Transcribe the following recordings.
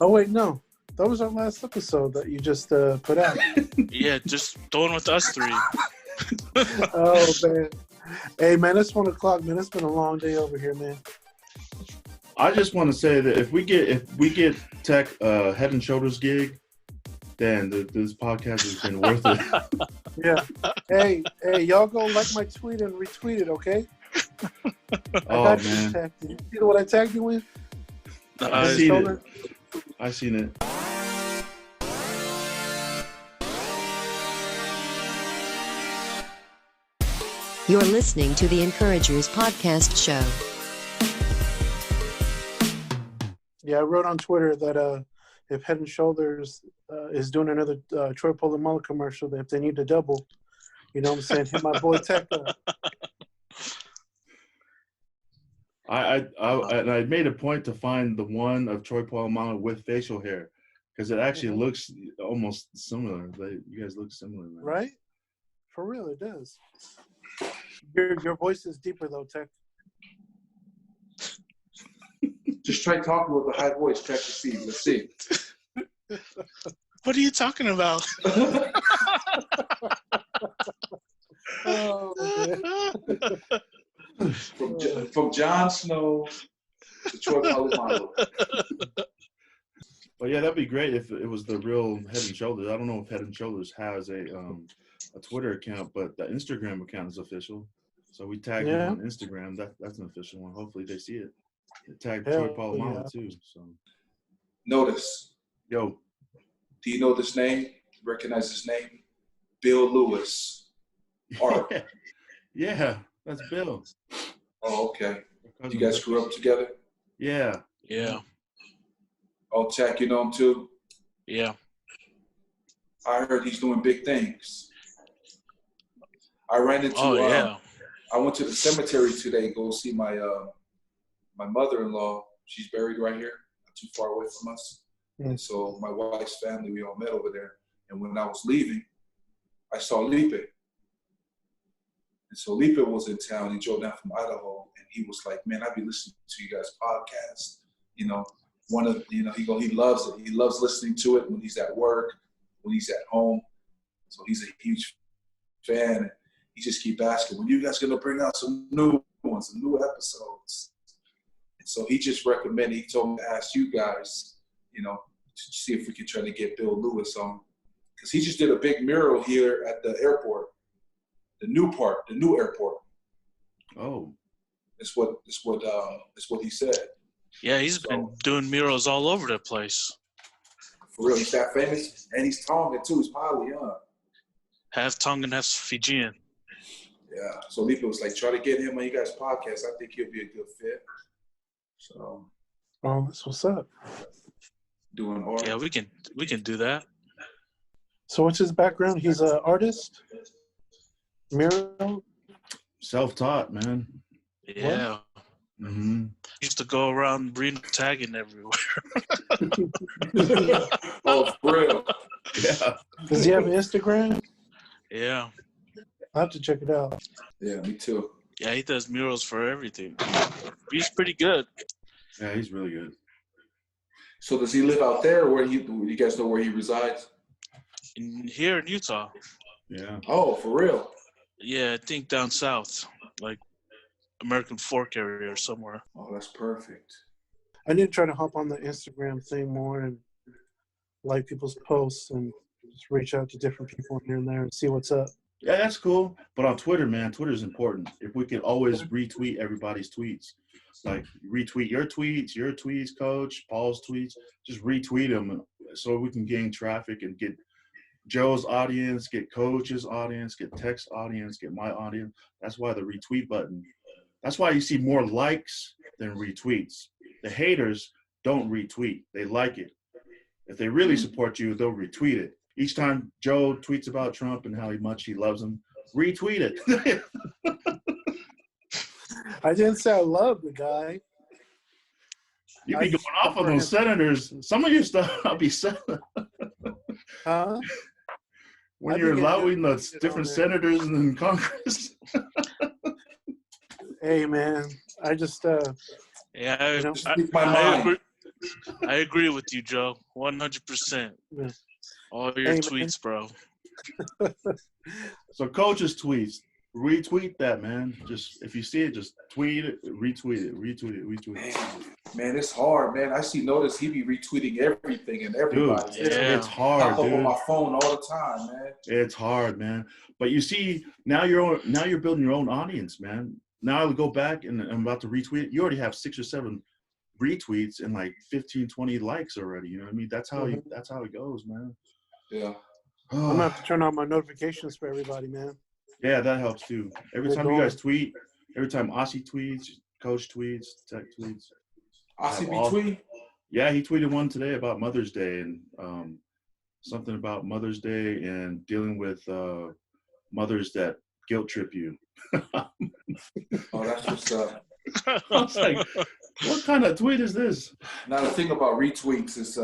Oh wait, no, that was our last episode that you just put out. Yeah, just throwing with us three. Oh man, hey man, it's 1 o'clock, man. It's been a long day over here, man. I just want to say that if we get Tech Head and Shoulders gig, then this podcast has been worth it. Yeah. Hey, y'all go like my tweet and retweet it, okay? Oh man, Tech. Did you see what I tagged you with? I seen it. I seen it. You're listening to the Encouragers Podcast Show. Yeah, I wrote on Twitter that if Head and Shoulders is doing another Troy Polamalu commercial, that if they need to double, you know what I'm saying, hit my boy Tech up. I made a point to find the one of Troy Polamalu with facial hair because it actually looks almost similar. You guys look similar, man. Right? For real, it does. Your voice is deeper though, Tech. Just try talking with a high voice, check to see. Let's see. What are you talking about? Oh, man. From Jon Snow to Troy Polamalu. But yeah, that'd be great if it was the real Head and Shoulders. I don't know if Head and Shoulders has a Twitter account, but the Instagram account is official. So we tagged him on Instagram. That's an official one. Hopefully they see it. They tagged Troy Polamalu too. So Notice. Yo. Do you know this name? Recognize his name? Bill Lewis. Art. Yeah, that's Bill. Oh, okay. You guys grew up together? Yeah. Yeah. Oh, Tech, you know him too? Yeah. I heard he's doing big things. I ran into I went to the cemetery today, go see my my mother-in-law. She's buried right here, not too far away from us. And so my wife's family, we all met over there. And when I was leaving, I saw Lipe. And so Lipe was in town. He drove down from Idaho, and he was like, "Man, I be listening to you guys' podcast. You know, he loves it. He loves listening to it when he's at work, when he's at home. So he's a huge fan. And he just keep asking, when you guys gonna bring out some new ones, some new episodes?" And so he just recommended. He told me to ask you guys, you know, to see if we could try to get Bill Lewis on, because he just did a big mural here at the airport, the new airport. Oh, It's what he said. Yeah, he's been doing murals all over the place. For real, he's that famous, and he's Tongan too. He's probably Half Tongan, half Fijian. Yeah. So Lipa was like, try to get him on you guys' podcast. I think he'll be a good fit. So. Oh, that's what's up. Doing art. Yeah, we can do that. So what's his background? He's an artist? Mural? self-taught, man. Yeah. Mm-hmm. Used to go around reading, tagging everywhere. Oh, for real? Yeah. Does he have an Instagram? Yeah. I'll have to check it out. Yeah, me too. Yeah, he does murals for everything. He's pretty good. Yeah, he's really good. So does he live out there, or where do you guys know where he resides? Here in Utah. Yeah. Oh, for real? Yeah, I think down south, like American Fork area or somewhere. Oh, that's perfect. I need to try to hop on the Instagram thing more and like people's posts and just reach out to different people here and there and see what's up. Yeah, that's cool. But on Twitter, man, Twitter's important. If we can always retweet everybody's tweets, like retweet your tweets, Coach, Paul's tweets, just retweet them so we can gain traffic and get Joe's audience, get Coach's audience, get Tech's audience, get my audience. That's why the retweet button. That's why you see more likes than retweets. The haters don't retweet. They like it. If they really support you, they'll retweet it. Each time Joe tweets about Trump and how much he loves him, retweet it. I didn't say I love the guy. You be going off on those senators. Some of your stuff I'll be saying. Huh? When you're allowing the different senators in Congress. Hey, man, I just, Yeah, Speak my mind. I agree with you, Joe. 100%. Yeah. All your Hey, man. tweets, bro. So coach's tweets, retweet that, man. Just if you see it, just tweet it, retweet it, retweet it. Man, it's hard, man. I see Notice he be retweeting everything and everybody. Dude, Yeah. it's hard, Pop up on dude. my phone all the time, man. It's hard, man. But you see, now you're building your own audience, man. Now I'll go back and I'm about to retweet it. You already have 6 or 7 retweets and like 15, 20 likes already. You know what I mean? That's how it goes, man. Yeah. I'm gonna have to turn on my notifications for everybody, man. Yeah, that helps too. Every They're time you going. guys tweet, every time Aussie tweets, Coach tweets, Tech tweets. Aussie be tweeting? Yeah, he tweeted one today about Mother's Day and something about Mother's Day and dealing with mothers that guilt trip you. Oh, that's what's up. I was like, what kind of tweet is this? Now the thing about retweets is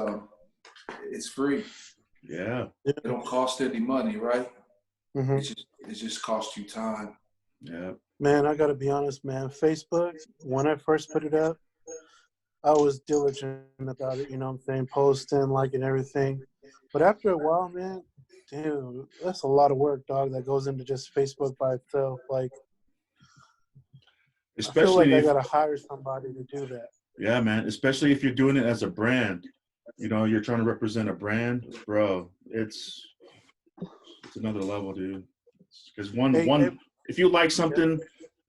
it's free. Yeah. It don't cost any money, right? Mm-hmm. It just costs you time. Yeah. Man, I gotta be honest, man. Facebook, when I first put it up, I was diligent about it, you know what I'm saying? Posting, liking everything. But after a while, man, dude, that's a lot of work, dog, that goes into just Facebook by itself. Like, Especially I feel like I if, gotta hire somebody to do that. yeah, man. Especially if you're doing it as a brand. You know, you're trying to represent a brand, bro. It's another level, dude. Because if you like something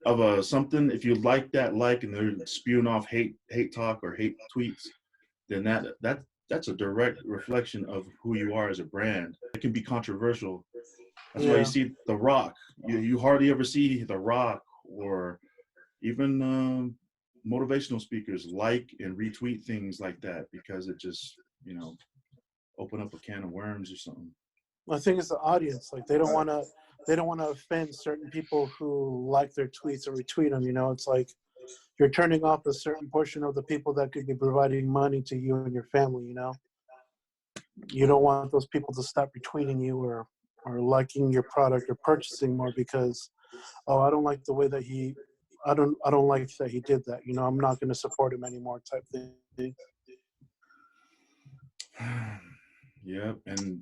if you like that and they're spewing off hate talk or hate tweets, then that's a direct reflection of who you are as a brand. It can be controversial. That's why you see The Rock. You hardly ever see The Rock or even motivational speakers like and retweet things like that because it just, you know, open up a can of worms or something. I think it's the audience. Like, they don't want to offend certain people who like their tweets or retweet them. You know, it's like you're turning off a certain portion of the people that could be providing money to you and your family. You know, you don't want those people to stop retweeting you or liking your product or purchasing more because, oh, I don't like the way that I don't like that he did that. You know, I'm not going to support him anymore type thing. Yeah, and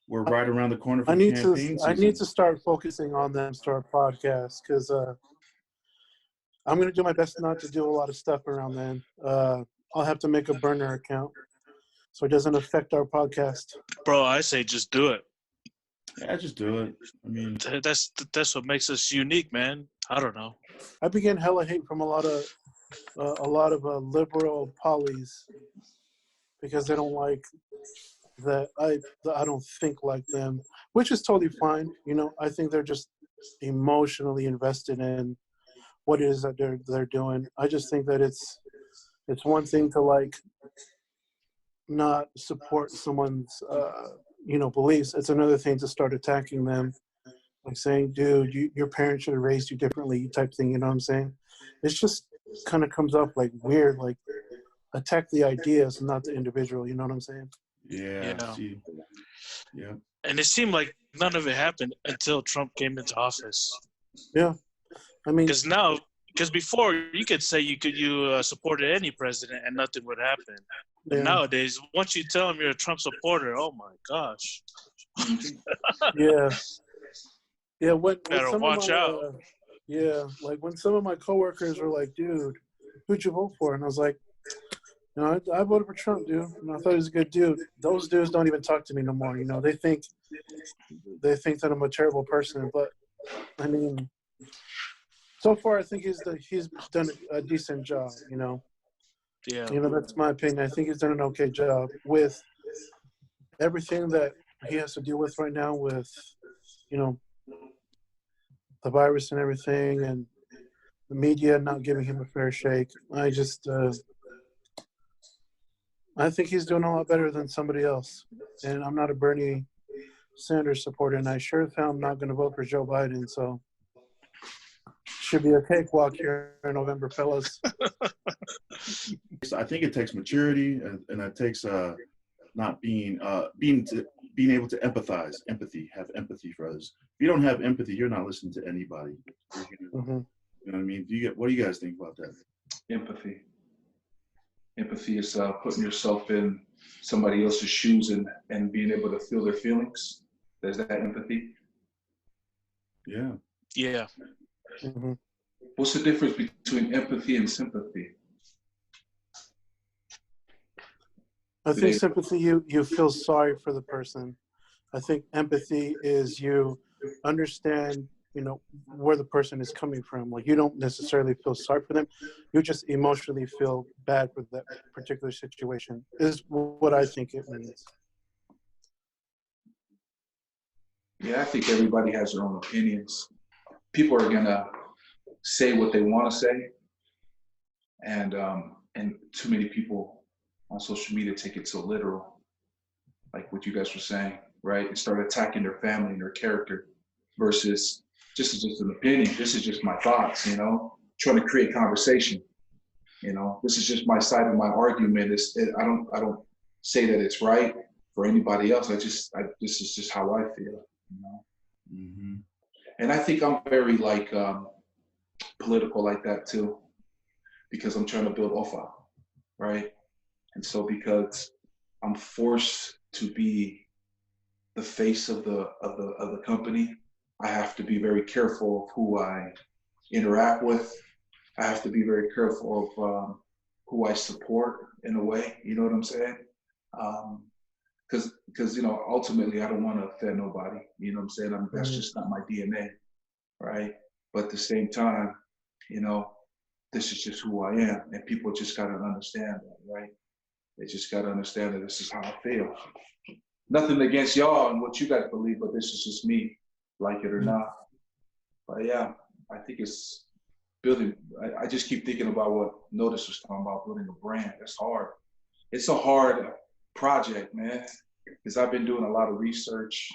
we're right around the corner for I need campaign season. I need to start focusing on them, start podcasts, because I'm going to do my best not to do a lot of stuff around then. I'll have to make a burner account so it doesn't affect our podcast. Bro, I say just do it. Yeah, just do it. I mean, that's what makes us unique, man. I don't know. I began hella hate from a lot of liberal polys because they don't like that I don't think like them, which is totally fine. You know, I think they're just emotionally invested in what it is that they're doing. I just think that it's one thing to like not support someone's beliefs. It's another thing to start attacking them, like saying, dude, your parents should have raised you differently type thing. You know what I'm saying? It's just kind of comes off like weird, like attack the ideas, not the individual. You know what I'm saying? Yeah. Yeah. See, yeah. And it seemed like none of it happened until Trump came into office. Yeah. I mean, because before you could say you supported any president and nothing would happen. But nowadays, once you tell them you're a Trump supporter, oh my gosh. Yeah. Yeah. When Better watch out. Like when some of my coworkers were like, dude, who'd you vote for? And I was like, you know, I voted for Trump, dude. And I thought he was a good dude. Those dudes don't even talk to me no more. You know, they think that I'm a terrible person. But I mean, so far I think he's done a decent job. You know. Yeah. You know, that's my opinion. I think he's done an okay job with everything that he has to deal with right now with, you know, the virus and everything, and the media not giving him a fair shake. I think he's doing a lot better than somebody else. And I'm not a Bernie Sanders supporter, and I sure as hell I'm not going to vote for Joe Biden. So should be a cakewalk here in November, fellas. I think it takes maturity, and it takes not being able to have empathy for others. If you don't have empathy, you're not listening to anybody. Mm-hmm. You know what I mean? What do you guys think about that? Empathy. Empathy is putting yourself in somebody else's shoes and being able to feel their feelings. There's that empathy. Yeah. Yeah. Mm-hmm. What's the difference between empathy and sympathy? I think sympathy, you feel sorry for the person. I think empathy is you understand, where the person is coming from. Like, you don't necessarily feel sorry for them. You just emotionally feel bad for that particular situation, is what I think it means. Yeah, I think everybody has their own opinions. People are gonna say what they want to say, and too many people on social media take it so literal, like what you guys were saying, right? And start attacking their family and their character, versus this is just an opinion. This is just my thoughts, trying to create conversation. This is just my side of my argument. I don't say that it's right for anybody else. This is just how I feel. Mm-hmm. And I think I'm very political like that too, because I'm trying to build OFA, right? And so because I'm forced to be the face of the company, I have to be very careful of who I interact with. I have to be very careful of who I support in a way. You know what I'm saying? Because ultimately I don't want to offend nobody. You know what I'm saying? That's just not my DNA, right? But at the same time, this is just who I am, and people just gotta understand that, right? They just gotta understand that this is how I feel. Nothing against y'all and what you guys believe, but this is just me, like it or not. But yeah, I think it's building. I just keep thinking about what Notis was talking about, building a brand. That's hard. It's a hard project, man, because I've been doing a lot of research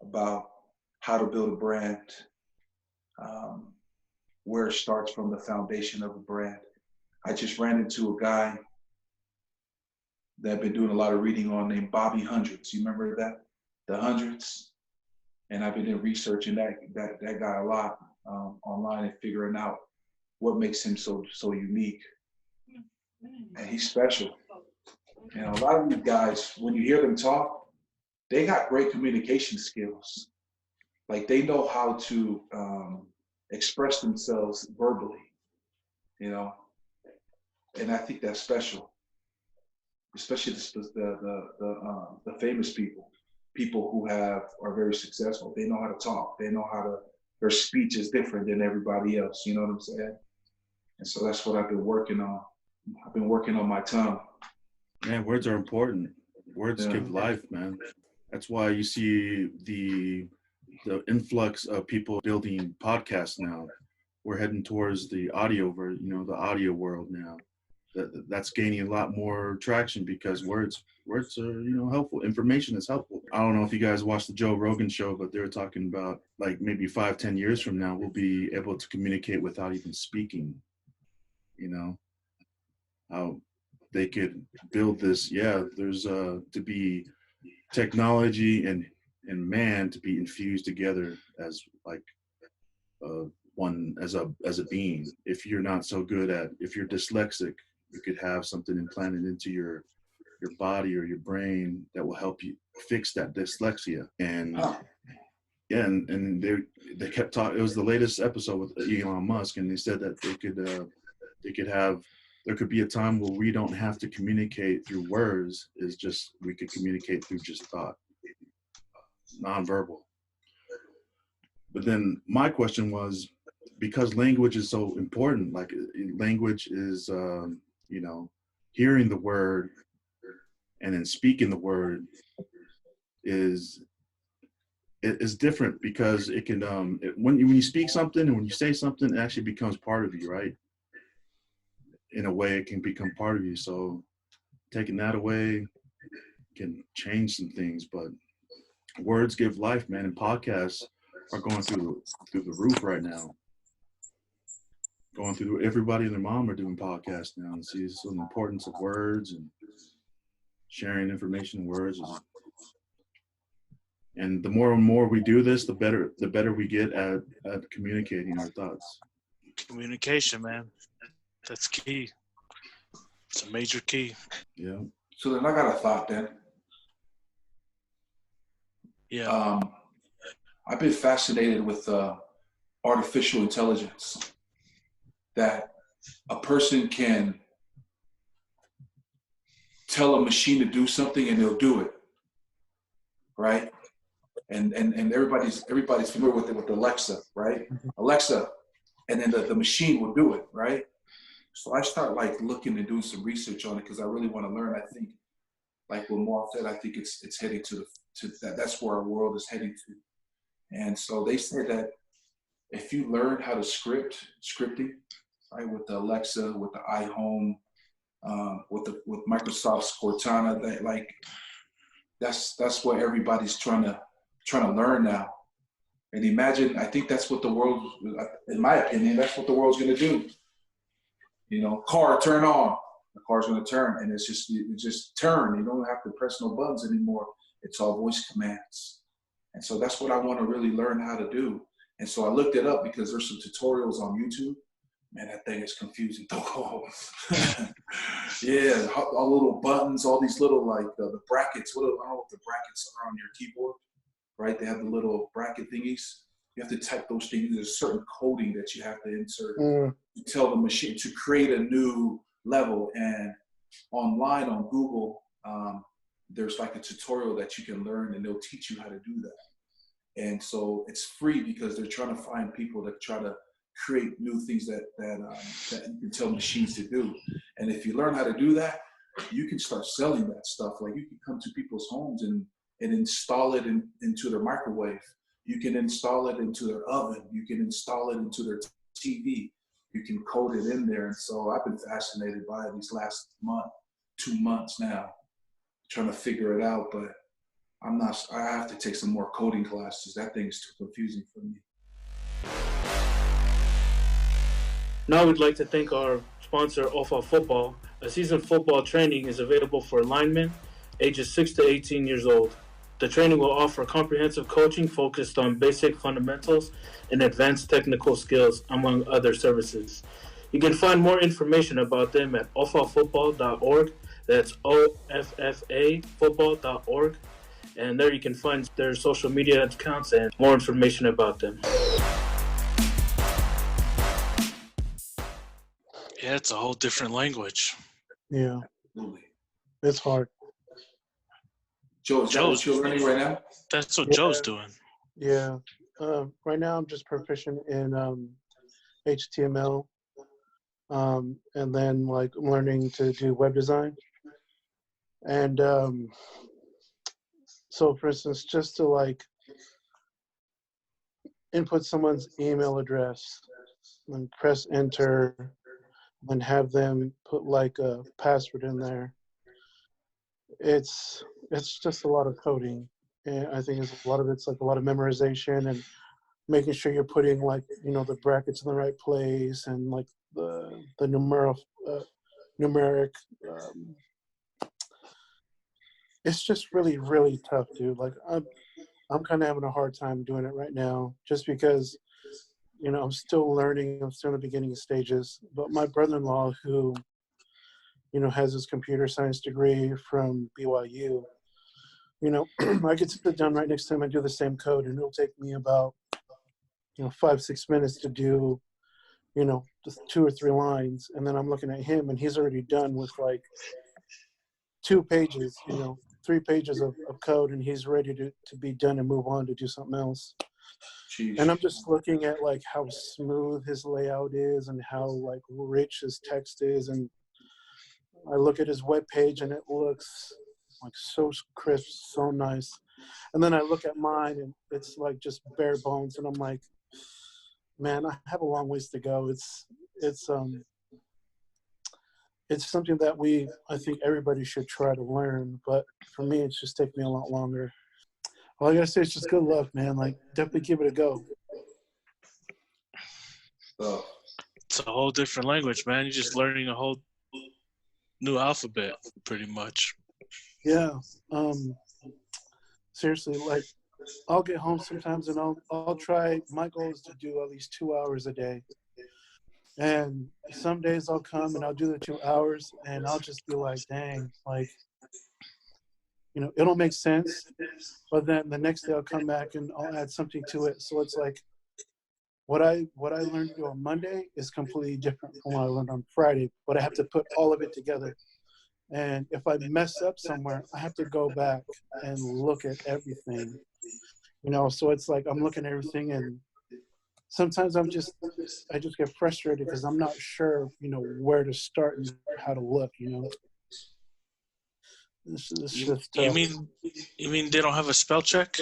about how to build a brand, where it starts from the foundation of a brand. I just ran into a guy that I've been doing a lot of reading on named Bobby Hundreds. You remember that? The Hundreds? And I've been researching that guy a lot online and figuring out what makes him so unique. And he's special. And a lot of these guys, when you hear them talk, they got great communication skills. Like, they know how to express themselves verbally, and I think that's special, especially the famous people who are very successful. They know how to talk. They know their speech is different than everybody else. You know what I'm saying? And so that's what I've been working on. I've been working on my tongue. Man, words are important. Words give life, man. That's why you see the influx of people building podcasts now. We're heading towards the audio world now. That's gaining a lot more traction because words are helpful. Information is helpful. I don't know if you guys watched the Joe Rogan show, but they're talking about, like, maybe 5-10 years from now we'll be able to communicate without even speaking. How they could build this. There's to be technology and man to be infused together as like one as a being. If you're not so good if you're dyslexic, you could have something implanted into your body or your brain that will help you fix that dyslexia. And and they kept talking. It was the latest episode with Elon Musk, and they said that there could be a time where we don't have to communicate through words. It's just we could communicate through just thought, nonverbal. But then my question was, because language is so important, like language is, hearing the word and then speaking the word is different, because it can, when you speak something and when you say something, it actually becomes part of you, right? In a way, it can become part of you. So taking that away can change some things, but words give life, man. And podcasts are going through the roof right now. Everybody and their mom are doing podcasts now, and see the importance of words and sharing information in words. And the more and more we do this, the better we get at communicating our thoughts. Communication, man. That's key. It's a major key. Yeah. So then I got a thought then. Yeah. I've been fascinated with artificial intelligence, that a person can tell a machine to do something and they'll do it, right? And everybody's familiar with it with Alexa, right? Alexa, and then the machine will do it, right? So I start like looking and doing some research on it because I really want to learn. I think, like what Moore said, I think it's heading to that. That's where our world is heading to. And so they say that if you learn how to scripting, right, with the Alexa, with the iHome, with Microsoft's Cortana, that like that's what everybody's trying to learn now. And imagine, I think that's what the world, in my opinion, that's what the world's going to do. You know, car, turn on. The car's going to turn, and it's just turn. You don't have to press no buttons anymore. It's all voice commands. And so that's what I want to really learn how to do. And so I looked it up because there's some tutorials on YouTube. Man, that thing is confusing. Yeah, all little buttons, all these little like the brackets. I don't know what the brackets are on your keyboard, right? They have the little bracket thingies. You have to type those things. There's a certain coding that you have to insert to tell the machine to create a new level. And online on Google, there's like a tutorial that you can learn, and they'll teach you how to do that. And so it's free because they're trying to find people that try to create new things that you can tell machines to do. And if you learn how to do that, you can start selling that stuff. Like you can come to people's homes and install it into their microwave. You can install it into their oven. You can install it into their TV. You can code it in there. And so I've been fascinated by it these last 2 months now, trying to figure it out. But I have to take some more coding classes. That thing's too confusing for me. Now we'd like to thank our sponsor, Alpha Football. A season football training is available for linemen ages 6 to 18 years old. The training will offer comprehensive coaching focused on basic fundamentals and advanced technical skills, among other services. You can find more information about them at offafootball.org. That's OFFA football.org. And there you can find their social media accounts and more information about them. Yeah, it's a whole different language. Yeah. It's hard. Joe, is that what you're learning right now? That's what Joe's doing. Yeah. Right now I'm just proficient in HTML. And then like I'm learning to do web design. And so for instance, just to like input someone's email address and press enter and have them put like a password in there. It's just a lot of coding. And I think a lot of it's like a lot of memorization and making sure you're putting like, you know, the brackets in the right place and like the numeric. It's just really, really tough, dude. Like I'm kind of having a hard time doing it right now just because, you know, I'm still learning. I'm still in the beginning stages. But my brother-in-law, who, you know, has his computer science degree from BYU, you know, I could sit down right next to him and do the same code, and it'll take me about, you know, 5-6 minutes to do, you know, just 2 or 3 lines. And then I'm looking at him, and he's already done with like 2 pages, you know, 3 pages of code, and he's ready to be done and move on to do something else. Jeez. And I'm just looking at like how smooth his layout is and how like rich his text is. And I look at his web page and it looks like so crisp, so nice. And then I look at mine and it's like just bare bones. And I'm like, man, I have a long ways to go. It's something that I think everybody should try to learn. But for me, it's just taken me a lot longer. All I gotta say is just good luck, man. Like, definitely give it a go. It's a whole different language, man. You're just learning a whole new alphabet, pretty much. Yeah. Seriously, like, I'll get home sometimes and I'll try. My goal is to do at least 2 hours a day. And some days I'll come and I'll do the 2 hours and I'll just be like, dang, like, it'll make sense. But then the next day I'll come back and I'll add something to it. So it's like what I learned to do on Monday is completely different from what I learned on Friday, but I have to put all of it together. And if I mess up somewhere, I have to go back and look at everything. So it's like I'm looking at everything, and sometimes I just get frustrated because I'm not sure, where to start and how to look, It's just tough. You mean they don't have a spell check?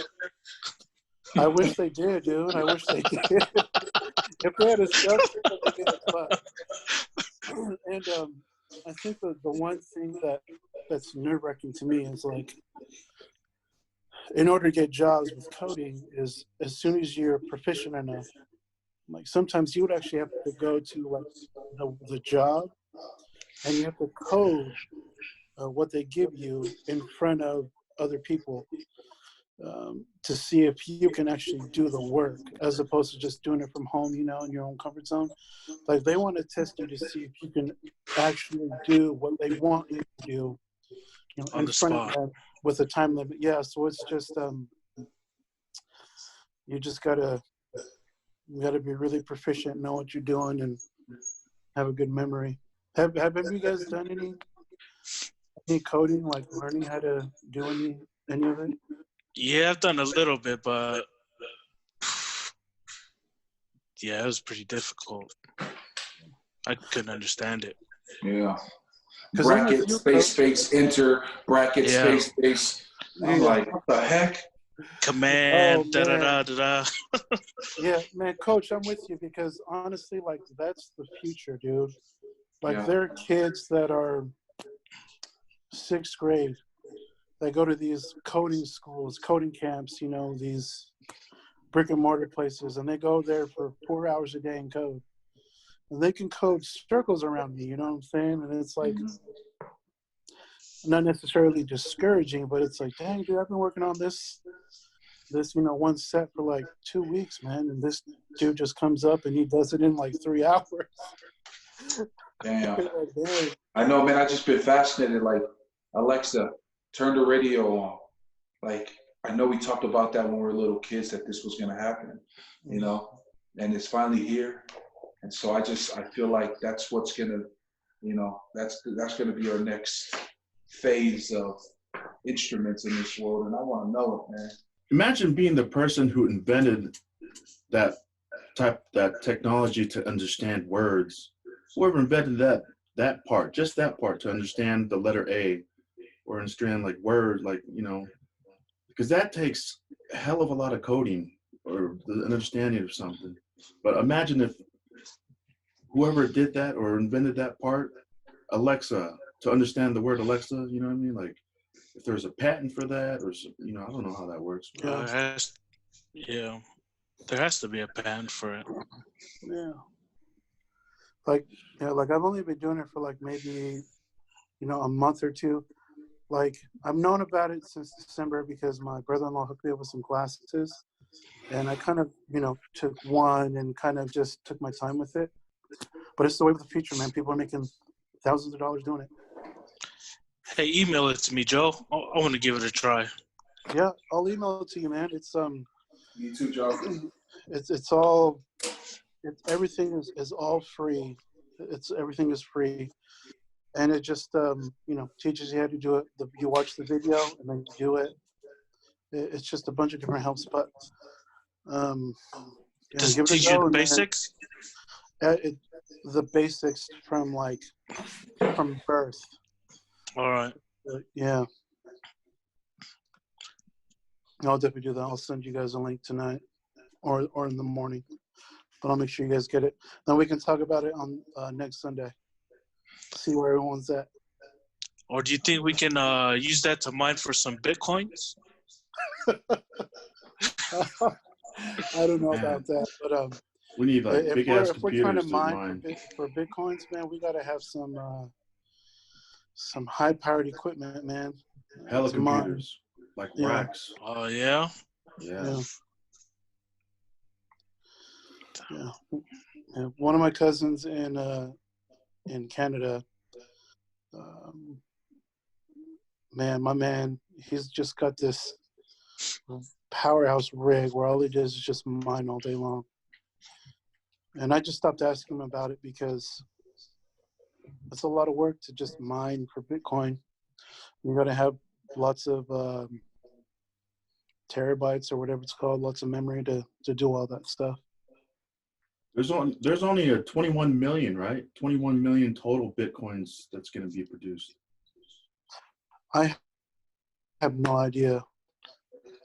I wish they did, dude. I wish they did. If they had a spell check, I'd be good as fuck. And I think the one thing that's nerve-wracking to me is like, in order to get jobs with coding is as soon as you're proficient enough, like sometimes you would actually have to go to like the job and you have to code what they give you in front of other people to see if you can actually do the work as opposed to just doing it from home, in your own comfort zone. Like they want to test you to see if you can actually do what they want you to do, on the spot with a time limit. Yeah, so it's just you just gotta be really proficient, know what you're doing, and have a good memory. Have you guys done any coding, like learning how to do any of it? Yeah, I've done a little bit, but yeah, it was pretty difficult. I couldn't understand it. Yeah. Bracket, space, enter, bracket, space. I'm like, what the heck? Command, da. Yeah, man, Coach, I'm with you because honestly, like, that's the future, dude. Like, there are kids that are 6th grade. They go to these coding schools, coding camps, these brick and mortar places, and they go there for 4 hours a day and code. And they can code circles around me, you know what I'm saying? And it's like, not necessarily discouraging, but it's like, dang, dude, I've been working on this, one set for like 2 weeks, man. And this dude just comes up and he does it in like 3 hours. Damn. I know, man. I just been fascinated. Like, Alexa, turn the radio on. Like, I know we talked about that when we were little kids, that this was going to happen, and it's finally here. And so I feel like that's what's going to, that's going to be our next phase of instruments in this world. And I want to know it, man. Imagine being the person who invented that technology to understand words. Whoever invented that part, just that part, to understand the letter A, or understand like word, like, because that takes a hell of a lot of coding or the understanding of something. But imagine if whoever did that or invented that part, Alexa, to understand the word Alexa, you know what I mean? Like, if there's a patent for that, or I don't know how that works. There has to be a patent for it. Yeah. Like I've only been doing it for like maybe, a month or two. Like, I've known about it since December because my brother-in-law hooked me up with some classes, and I kind of, took one and kind of just took my time with it. But it's the way of the future, man. People are making thousands of dollars doing it. Hey, email it to me, Joe. I want to give it a try. Yeah, I'll email it to you, man. It's Me too, Joe. Everything is all free. Everything is free, and it just teaches you how to do it. You watch the video and then you do it. It's just a bunch of different helps, but does it teach you the basics? The basics from birth. All right. Yeah. I'll definitely do that. I'll send you guys a link tonight or in the morning. But I'll make sure you guys get it. Then we can talk about it on next Sunday. See where everyone's at. Or do you think we can use that to mine for some Bitcoins? I don't know about that, but we need like big ass computers. If we're trying to mine for Bitcoins, man, we got to have some high powered equipment, man. Hella computers, like racks. Oh yeah. Yeah. Yeah. One of my cousins in Canada, my man, he's just got this powerhouse rig where all he does is just mine all day long. And I just stopped asking him about it because it's a lot of work to just mine for Bitcoin. You got to have lots of terabytes or whatever it's called, lots of memory to do all that stuff. There's only a 21 million, right? 21 million total Bitcoins that's going to be produced. I have no idea.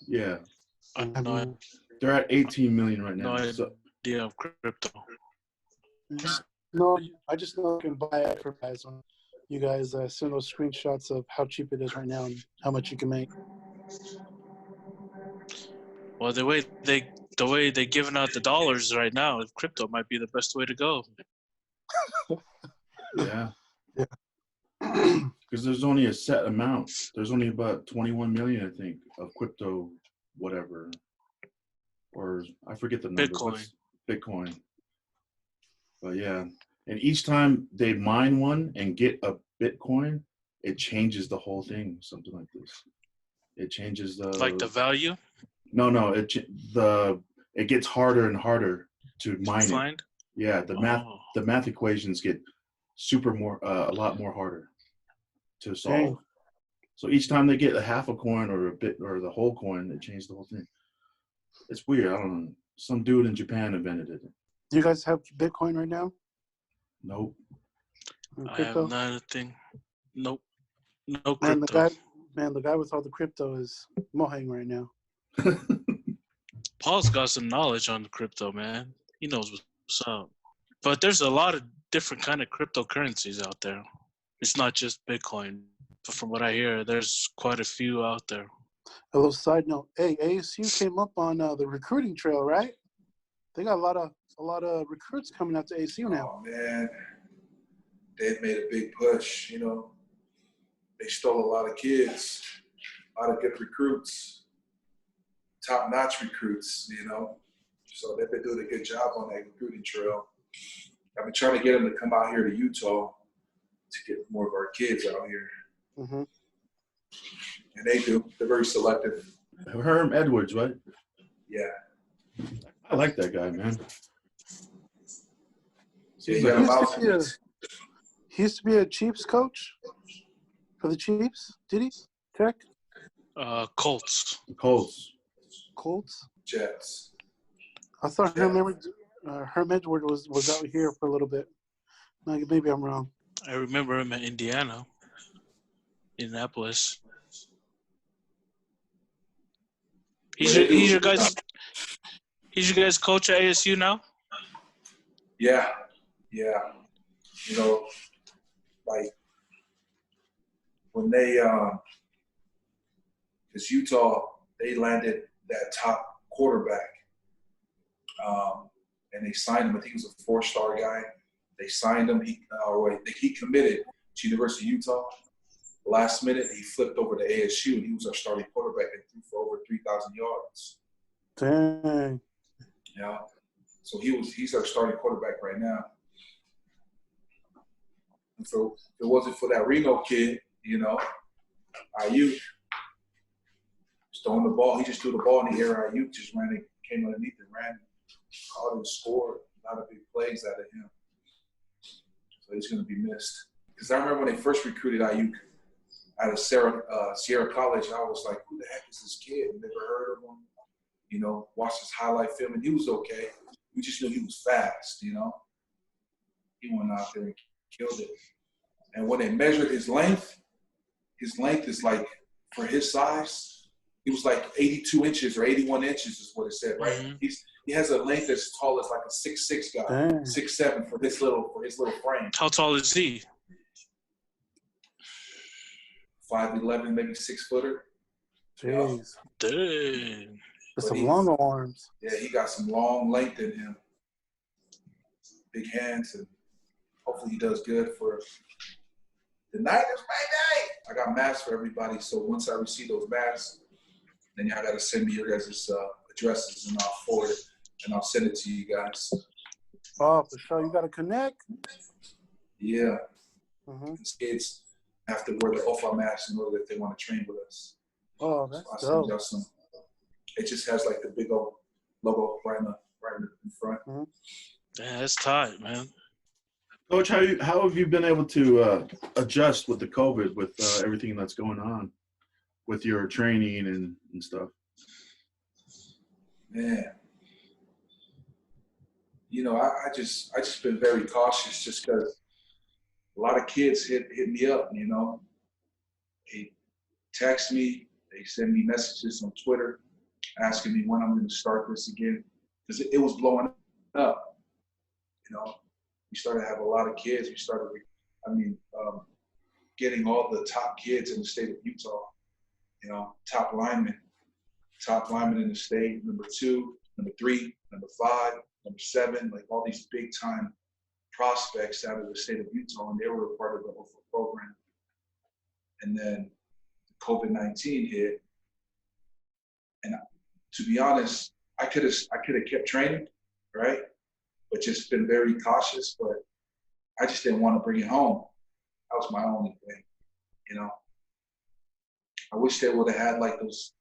Yeah. No, They're at 18 million right now. no idea of crypto. No, I just know I can buy it for guys when you guys send those screenshots of how cheap it is right now and how much you can make. Well, the way they're giving out the dollars right now, crypto might be the best way to go. Yeah. Yeah. Because there's only a set amount. There's only about 21 million, I think, of crypto, whatever. Or I forget the number. Bitcoin. But yeah. And each time they mine one and get a Bitcoin, it changes the whole thing, something like this. It changes the... Like the value? No, it gets harder and harder to mine it. Yeah, the math equations get a lot more harder to solve. Dang. So each time they get a half a coin or a bit or the whole coin, they change the whole thing. It's weird. I don't know. Some dude in Japan invented it. Do you guys have Bitcoin right now? Nope. I have nothing. Nope. No crypto. The guy with all the crypto is Mohang right now. Paul's got some knowledge on the crypto, man. He knows what's up. But there's a lot of different kind of cryptocurrencies out there. It's not just Bitcoin. But from what I hear, there's quite a few out there. A little side note. Hey, ASU came up on the recruiting trail, right? They got a lot of recruits coming out to ASU now. Oh man, they've made a big push. You know, they stole a lot of kids, a lot of good recruits, top-notch recruits. You know, so they've been doing a good job on that recruiting trail. I've been trying to get them to come out here to Utah to get more of our kids out here. Mm-hmm. And they do. They're very selective. Herm Edwards, right? Yeah. I like that guy, man. Yeah, he used to be a Chiefs coach for the Chiefs. Did he? Tech? Colts. Jets. I thought Herm Edwards was out here for a little bit. Maybe I'm wrong. I remember him in Indianapolis. He's your guys' coach at ASU now? Yeah. You know, like when they because Utah, they landed that top quarterback. And they signed him. I think he was a 4-star guy. They signed him. He committed to University of Utah. Last minute, he flipped over to ASU, and he was our starting quarterback and threw for over 3,000 yards. Dang. Yeah. So he's our starting quarterback right now. And so if it wasn't for that Reno kid, you know, Ayuk just throwing the ball. He just threw the ball in the air. Ayuk just came underneath and ran, caught and scored a lot of big plays out of him. So he's going to be missed. Because I remember when they first recruited Ayuk out of Sierra College, I was like, who the heck is this kid? Never heard of him. You know, watched his highlight film, and he was okay. We just knew he was fast, you know. He went out there and killed it. And when they measured his length is like, for his size, he was like 82 inches or 81 inches is what it said, right? Mm-hmm. He has a length that's tall as like a 6'6" guy, 6'7" for his little frame. How tall is he? 5'11", maybe 6-footer. Jeez. Dang. With some long arms. Yeah, he got some long length in him. Big hands, and hopefully he does good for the night is my night. I got masks for everybody, so once I receive those masks, then y'all got to send me your guys' addresses, and I'll forward it, and I'll send it to you guys. Oh, for sure. You got to connect. Yeah. Mm-hmm. Kids have to wear the OFA mask in order that they want to train with us. Oh, that's So dope. it just has like the big old logo right in front. Mm-hmm. Yeah, it's tight, man. Coach, how have you been able to adjust with the COVID, with everything that's going on with your training and stuff? Man, you know, I just been very cautious just because a lot of kids hit me up, you know. They text me, they send me messages on Twitter asking me when I'm going to start this again because it was blowing up, you know. We started to have a lot of kids. We started, getting all the top kids in the state of Utah, you know, top linemen in the state, number 2, number 3, number 5, number 7, like all these big time prospects out of the state of Utah, and they were a part of the OFA program. And then COVID-19 hit, and to be honest, I could have kept training, right? But just been very cautious. But I just didn't want to bring it home. That was my only thing, you know. I wish they would have had like those.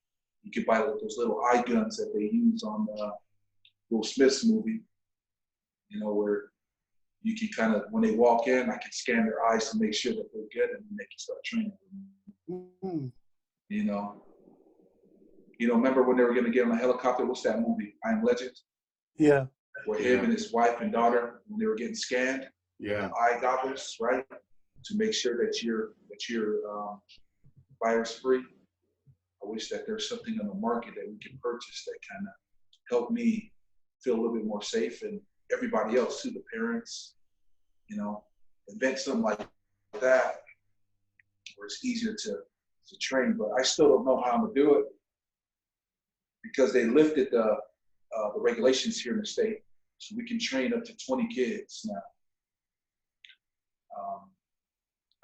You could buy like those little eye guns that they use on Will Smith's movie, you know, where you can kind of, when they walk in, I can scan their eyes to make sure that they're good, and then they can start training. Mm-hmm. You know, remember when they were going to get on a helicopter? What's that movie? I Am Legend? Yeah. Where him and his wife and daughter, when they were getting scanned, Yeah. eye goggles, right, to make sure that you're virus free. I wish that there's something on the market that we can purchase that kind of help me feel a little bit more safe, and everybody else too, the parents, you know, invent something like that where it's easier to train. But I still don't know how I'm gonna do it because they lifted the regulations here in the state, so we can train up to 20 kids now.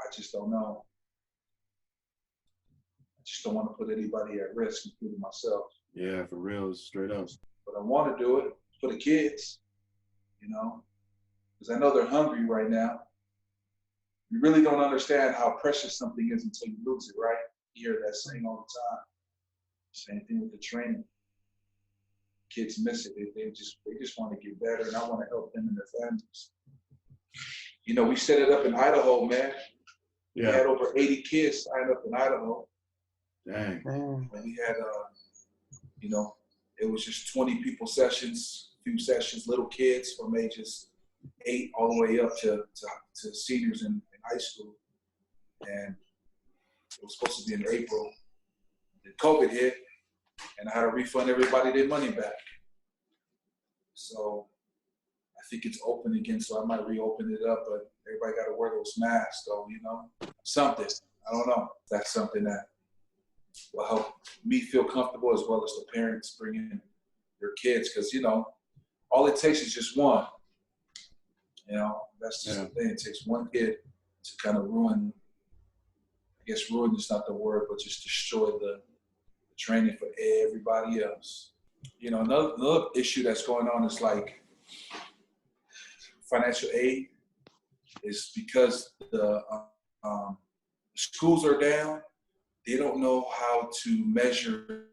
I just don't know. I just don't want to put anybody at risk, including myself. Yeah, for real, straight up. But I want to do it for the kids, you know, because I know they're hungry right now. You really don't understand how precious something is until you lose it, right? You hear that saying all the time. Same thing with the training. Kids miss it. They just want to get better, and I want to help them and their families. You know, we set it up in Idaho, man. Yeah. We had over 80 kids signed up in Idaho. Dang. And we had, you know, it was just 20 people sessions, few sessions, little kids from ages 8 all the way up to seniors in high school. And it was supposed to be in April. Then COVID hit, and I had to refund everybody their money back. So I think it's open again, so I might reopen it up, but everybody got to wear those masks, though, you know? Something. I don't know. That's something that will help me feel comfortable, as well as the parents bringing their kids, because, you know, all it takes is just one. You know, that's just the thing. It takes one kid to kind of ruin, I guess ruin is not the word, but just destroy the training for everybody else. You know, another issue that's going on is like financial aid is because the schools are down. They don't know how to measure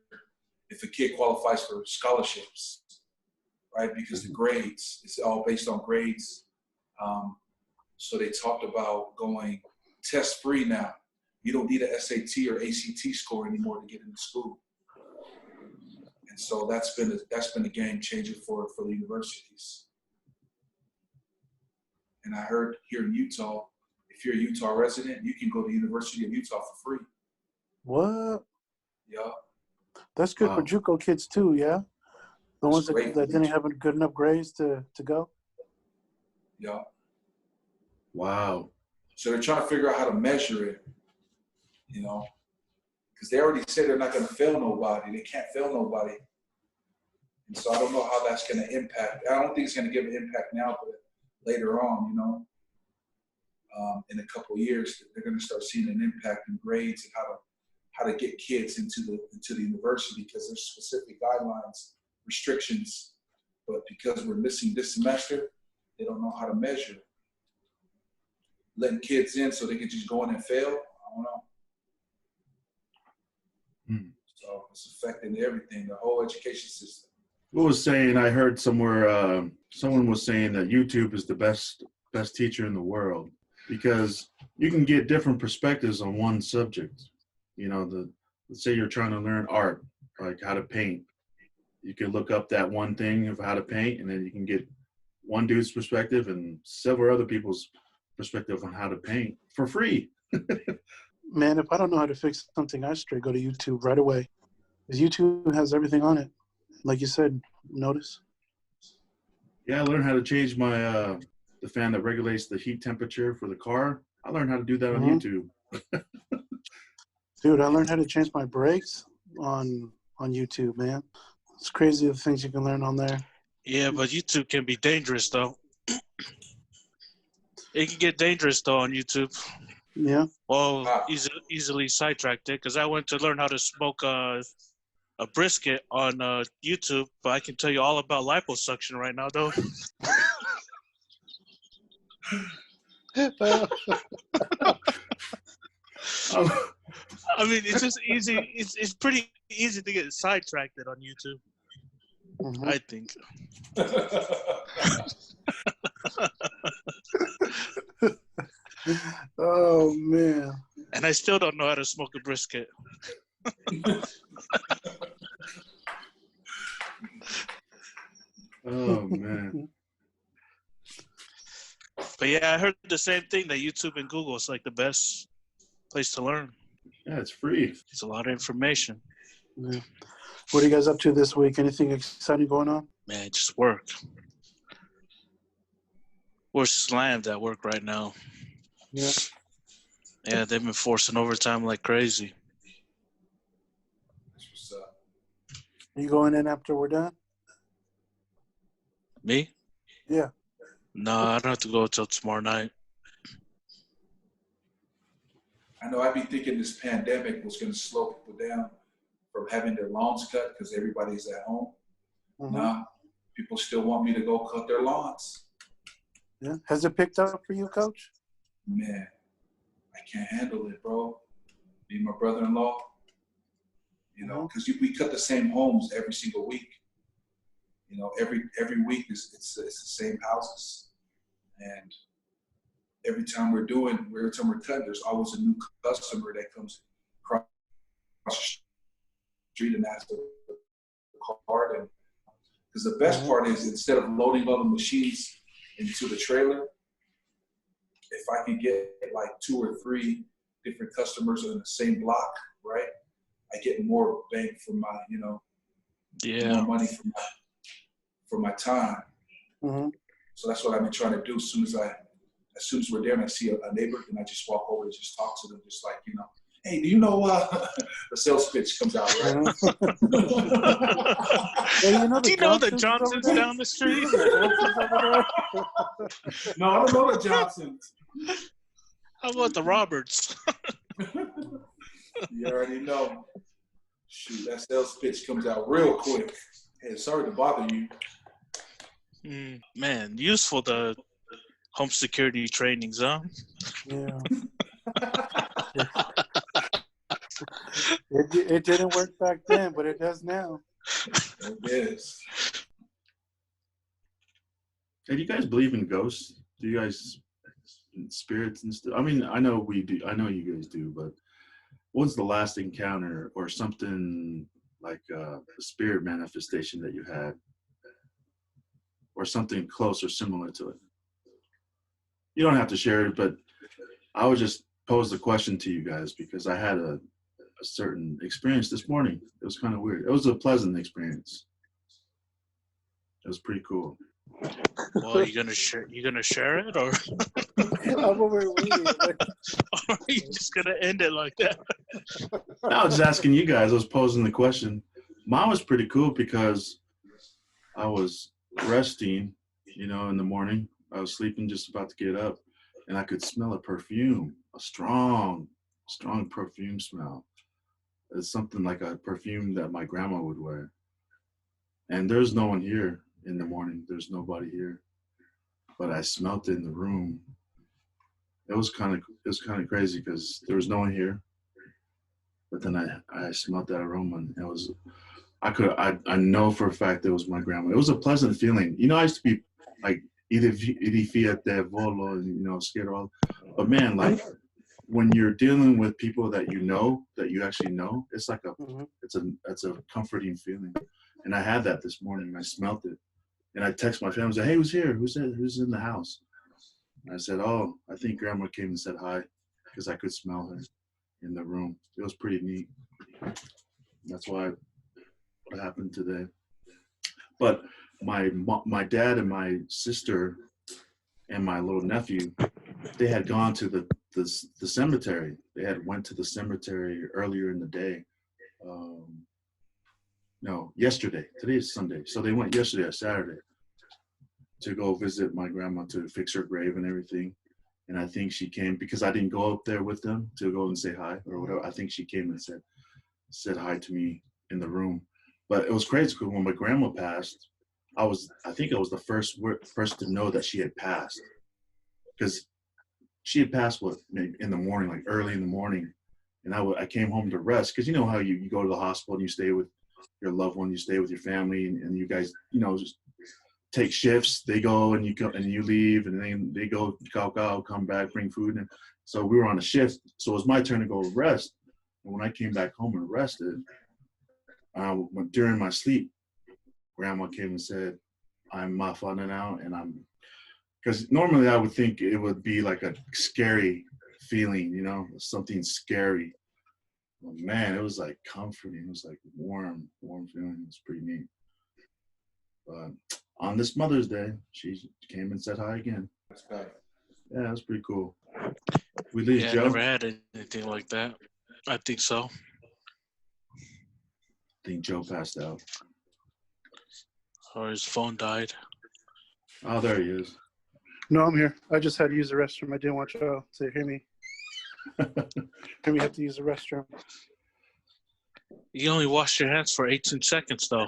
if a kid qualifies for scholarships, right? Because the grades, it's all based on grades. So they talked about going test-free now. You don't need an SAT or ACT score anymore to get into school. And so that's been a game changer for the universities. And I heard here in Utah, if you're a Utah resident, you can go to the University of Utah for free. What? Yeah. That's good for JUCO kids too, yeah? The ones that didn't have good enough grades to go? Yeah. Wow. So they're trying to figure out how to measure it, you know, because they already said they're not going to fail nobody. They can't fail nobody. And so I don't know how that's going to impact. I don't think it's going to give an impact now, but later on, you know, in a couple of years, they're going to start seeing an impact in grades and how to get kids into the university, because there's specific guidelines, restrictions. But because we're missing this semester, They don't know how to measure. Letting kids in so they can just go in and fail, I don't know. So it's affecting everything, the whole education system. What was saying? I heard somewhere someone was saying that YouTube is the best teacher in the world because you can get different perspectives on one subject. You know, let's say you're trying to learn art, like how to paint. You can look up that one thing of how to paint, and then you can get one dude's perspective and several other people's perspective on how to paint for free. Man, if I don't know how to fix something, I straight go to YouTube right away. Because YouTube has everything on it. Like you said, notice. Yeah, I learned how to change my the fan that regulates the heat temperature for the car. I learned how to do that on YouTube. Dude, I learned how to change my brakes on YouTube, man. It's crazy the things you can learn on there. Yeah, but YouTube can be dangerous, though. It can get dangerous, though, on YouTube. Yeah. Well, easily sidetracked it, because I went to learn how to smoke a brisket on YouTube, but I can tell you all about liposuction right now, though. I mean, it's just easy. It's pretty easy to get sidetracked on YouTube. I think. Oh man! And I still don't know how to smoke a brisket. Oh man! But yeah, I heard the same thing that YouTube and Google is like the best place to learn. Yeah, it's free. It's a lot of information. Yeah. What are you guys up to this week? Anything exciting going on? Man, just work. We're slammed at work right now. Yeah. Yeah, they've been forcing overtime like crazy. That's what's up. Are you going in after we're done? Me? Yeah. No, I don't have to go till tomorrow night. I know I'd be thinking this pandemic was going to slow people down from having their lawns cut because everybody's at home. Nah, people still want me to go cut their lawns. Yeah. Has it picked up for you, Coach? Man, I can't handle it, bro. Me and my brother-in-law, you know, because we cut the same homes every single week. You know, every week it's the same houses, and every time we're cutting, there's always a new customer that comes across the street and asks the card. And because the best part is, instead of loading all the machines into the trailer, if I can get like 2 or 3 different customers in the same block, right, I get more bang for my, you know, more money for my time. So that's what I've been trying to do. As soon as we're there and I see a neighbor, then I just walk over and just talk to them, just like, you know, hey, do you know the sales pitch comes out, right? Hey, do you know the Johnsons down the street? No, I don't know the Johnsons. How about the Roberts? You already know. Shoot, that sales pitch comes out real quick. Hey, sorry to bother you. Man, useful the home security trainings, huh? Yeah. It didn't work back then, but it does now. It is. Hey, do you guys believe in ghosts? Do you guys in spirits and stuff? I mean, I know we do. I know you guys do, but what's the last encounter or something like a spirit manifestation that you had, or something close or similar to it? You don't have to share it, but I would just pose the question to you guys because I had a certain experience this morning. It was kind of weird. It was a pleasant experience. It was pretty cool. Well, you gonna share it, or I'm over waiting. or are you just gonna end it like that? I was just asking you guys. I was posing the question. Mine was pretty cool because I was resting, you know, in the morning. I was sleeping, just about to get up, and I could smell a perfume, a strong perfume smell. It's something like a perfume that my grandma would wear. And there's no one here in the morning. There's nobody here. but I smelt it in the room. It was kind of crazy because there was no one here. But then I smelled that aroma, and it was I know for a fact it was my grandma. It was a pleasant feeling. You know, I used to be like edifiete volo, and scared of all. But man, like when you're dealing with people that you actually know, it's like it's a comforting feeling. And I had that this morning. I smelt it, and I text my family, said, "Hey, who's here? Who's in the house?" And I said, "Oh, I think Grandma came and said hi," because I could smell her in the room. It was pretty neat. That's what happened today. But my dad and my sister and my little nephew, they had gone to the cemetery. They had went to the cemetery earlier in the day. No, yesterday. Today is Sunday. So they went yesterday, Saturday, to go visit my grandma to fix her grave and everything. And I think she came because I didn't go up there with them to go and say hi or whatever. I think she came and said hi to me in the room. But it was crazy because when my grandma passed, I think I was the first person to know that she had passed, because she had passed maybe in the morning, like early in the morning, and I came home to rest, because you know how you go to the hospital and you stay with your loved one, you stay with your family, and you guys just take shifts. They go and you go and you leave, and then they go come back, bring food, and so we were on a shift. So it was my turn to go rest. And when I came back home and rested, during my sleep, Grandma came and said, "I'm Mafana now," and because normally I would think it would be like a scary feeling, something scary. But man, it was like comforting. It was like warm feeling. It was pretty neat. But on this Mother's Day, she came and said hi again. That's bad. Yeah, it was pretty cool. We leave Yeah, Joe. I never had anything like that. I think so. I think Joe passed out. Or his phone died. Oh, there he is. No, I'm here. I just had to use the restroom. I didn't want you to hear me. Hear me have to use the restroom. You only washed your hands for 18 seconds, though.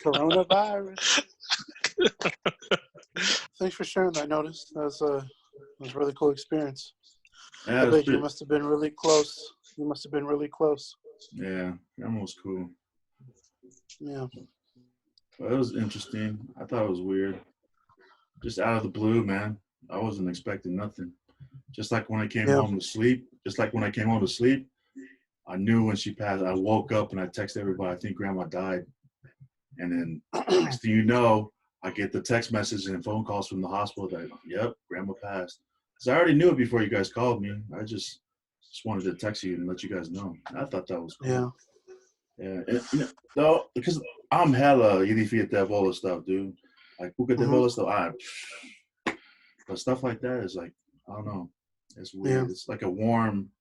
Coronavirus. Thanks for sharing that, Notice. That was a really cool experience. Yeah, I bet you must have been really close. You must have been really close. Yeah, almost cool. Yeah. Well, it was interesting. I thought it was weird. Just out of the blue, man. I wasn't expecting nothing. Just like when I came home to sleep. I knew when she passed. I woke up and I texted everybody, I think Grandma died. And then next thing you know, I get the text message and phone calls from the hospital that, yep, Grandma passed. Because I already knew it before you guys called me. I just wanted to text you and let you guys know. I thought that was cool. Yeah. Yeah, and, no, because I'm hella edifiete Devola stuff, dude. Like Puka Devola stuff, but stuff like that is like, I don't know, it's weird. Yeah. It's like a warm,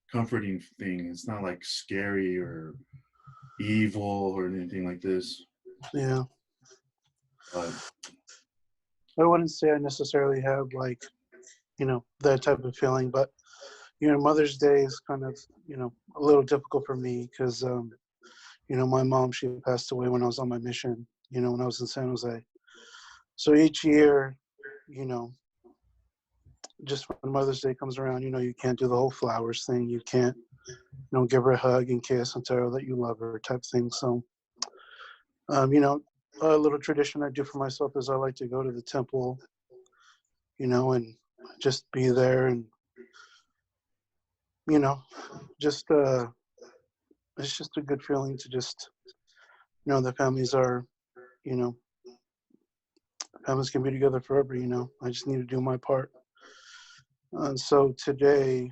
comforting thing. It's not like scary or evil or anything like this. Yeah. But I wouldn't say I necessarily have like, that type of feeling, but Mother's Day is kind of, a little difficult for me because, my mom, she passed away when I was on my mission, when I was in San Jose. So each year, just when Mother's Day comes around, you can't do the whole flowers thing. You can't, give her a hug and kiss and tell her that you love her type thing. So, a little tradition I do for myself is I like to go to the temple, and just be there and, just, it's just a good feeling to just, the families are, families can be together forever, I just need to do my part. And so today,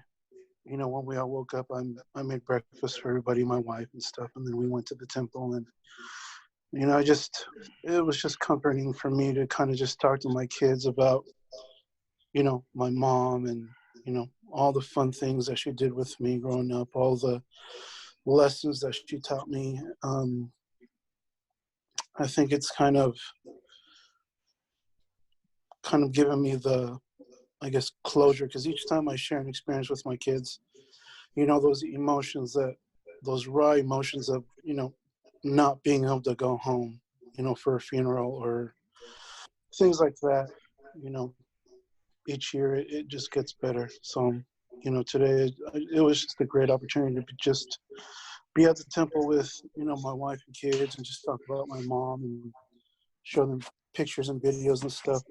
when we all woke up, I made breakfast for everybody, my wife and stuff, and then we went to the temple, and, it was just comforting for me to kind of just talk to my kids about, my mom and, all the fun things that she did with me growing up, all the lessons that she taught me. I think it's kind of given me the, I guess, closure, because each time I share an experience with my kids, those emotions those raw emotions of, not being able to go home, for a funeral or things like that. Each year it just gets better. So, today it was just a great opportunity to just be at the temple with, my wife and kids and just talk about my mom and show them pictures and videos and stuff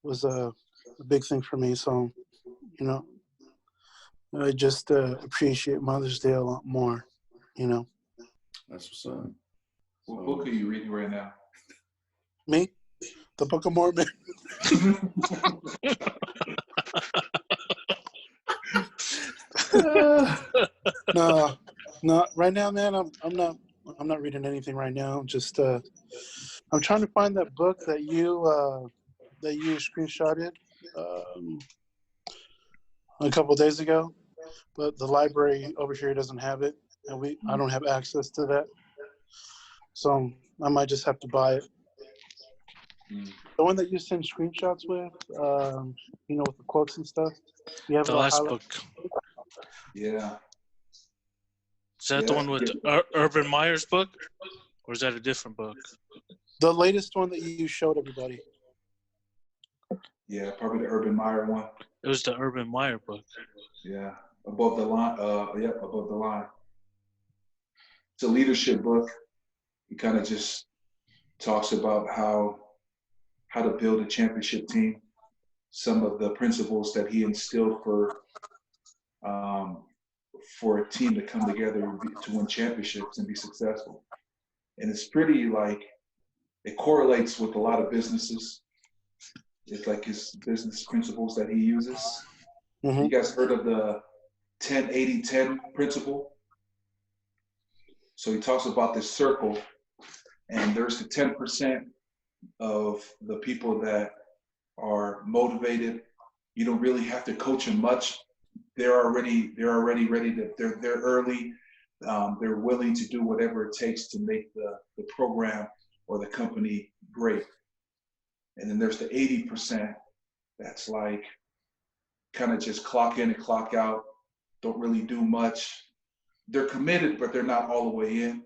was a big thing for me. So, I just appreciate Mother's Day a lot more, That's what's up. What book are you reading right now? Me? The Book of Mormon. No. Right now, man, I'm not reading anything right now. Just I'm trying to find that book that you screenshotted a couple of days ago, but the library over here doesn't have it, and I don't have access to that. So I might just have to buy it. The one that you send screenshots with, with the quotes and stuff. You have the it all last highlighted? book. Yeah. Is that the one with Urban Meyer's book? Or is that a different book? The latest one that you showed everybody. Yeah, probably the Urban Meyer one. It was the Urban Meyer book. Yeah, above the line. Above the line. It's a leadership book. He kind of just talks about how to build a championship team. Some of the principles that he instilled for a team to come together to win championships and be successful. And it's pretty it correlates with a lot of businesses. It's like his business principles that he uses. Mm-hmm. You guys heard of the 10-80-10 principle? So he talks about this circle, and there's the 10% of the people that are motivated. You don't really have to coach them much. They're already ready to. They're early. They're willing to do whatever it takes to make the program or the company great. And then there's the 80% that's kind of just clock in and clock out, don't really do much. They're committed, but they're not all the way in.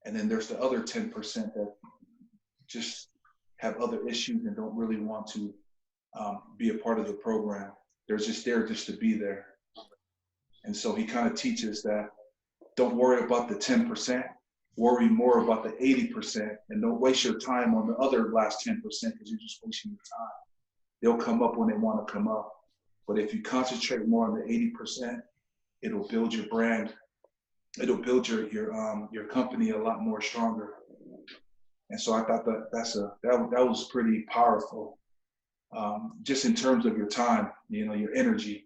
And then there's the other 10% that just have other issues and don't really want to be a part of the program. They're just there just to be there. And so he kind of teaches that don't worry about the 10%, worry more about the 80%, and don't waste your time on the other last 10% because you're just wasting your time. They'll come up when they want to come up. But if you concentrate more on the 80%, it'll build your brand. It'll build your company a lot more stronger. And so I thought that was pretty powerful. Just in terms of your time, your energy,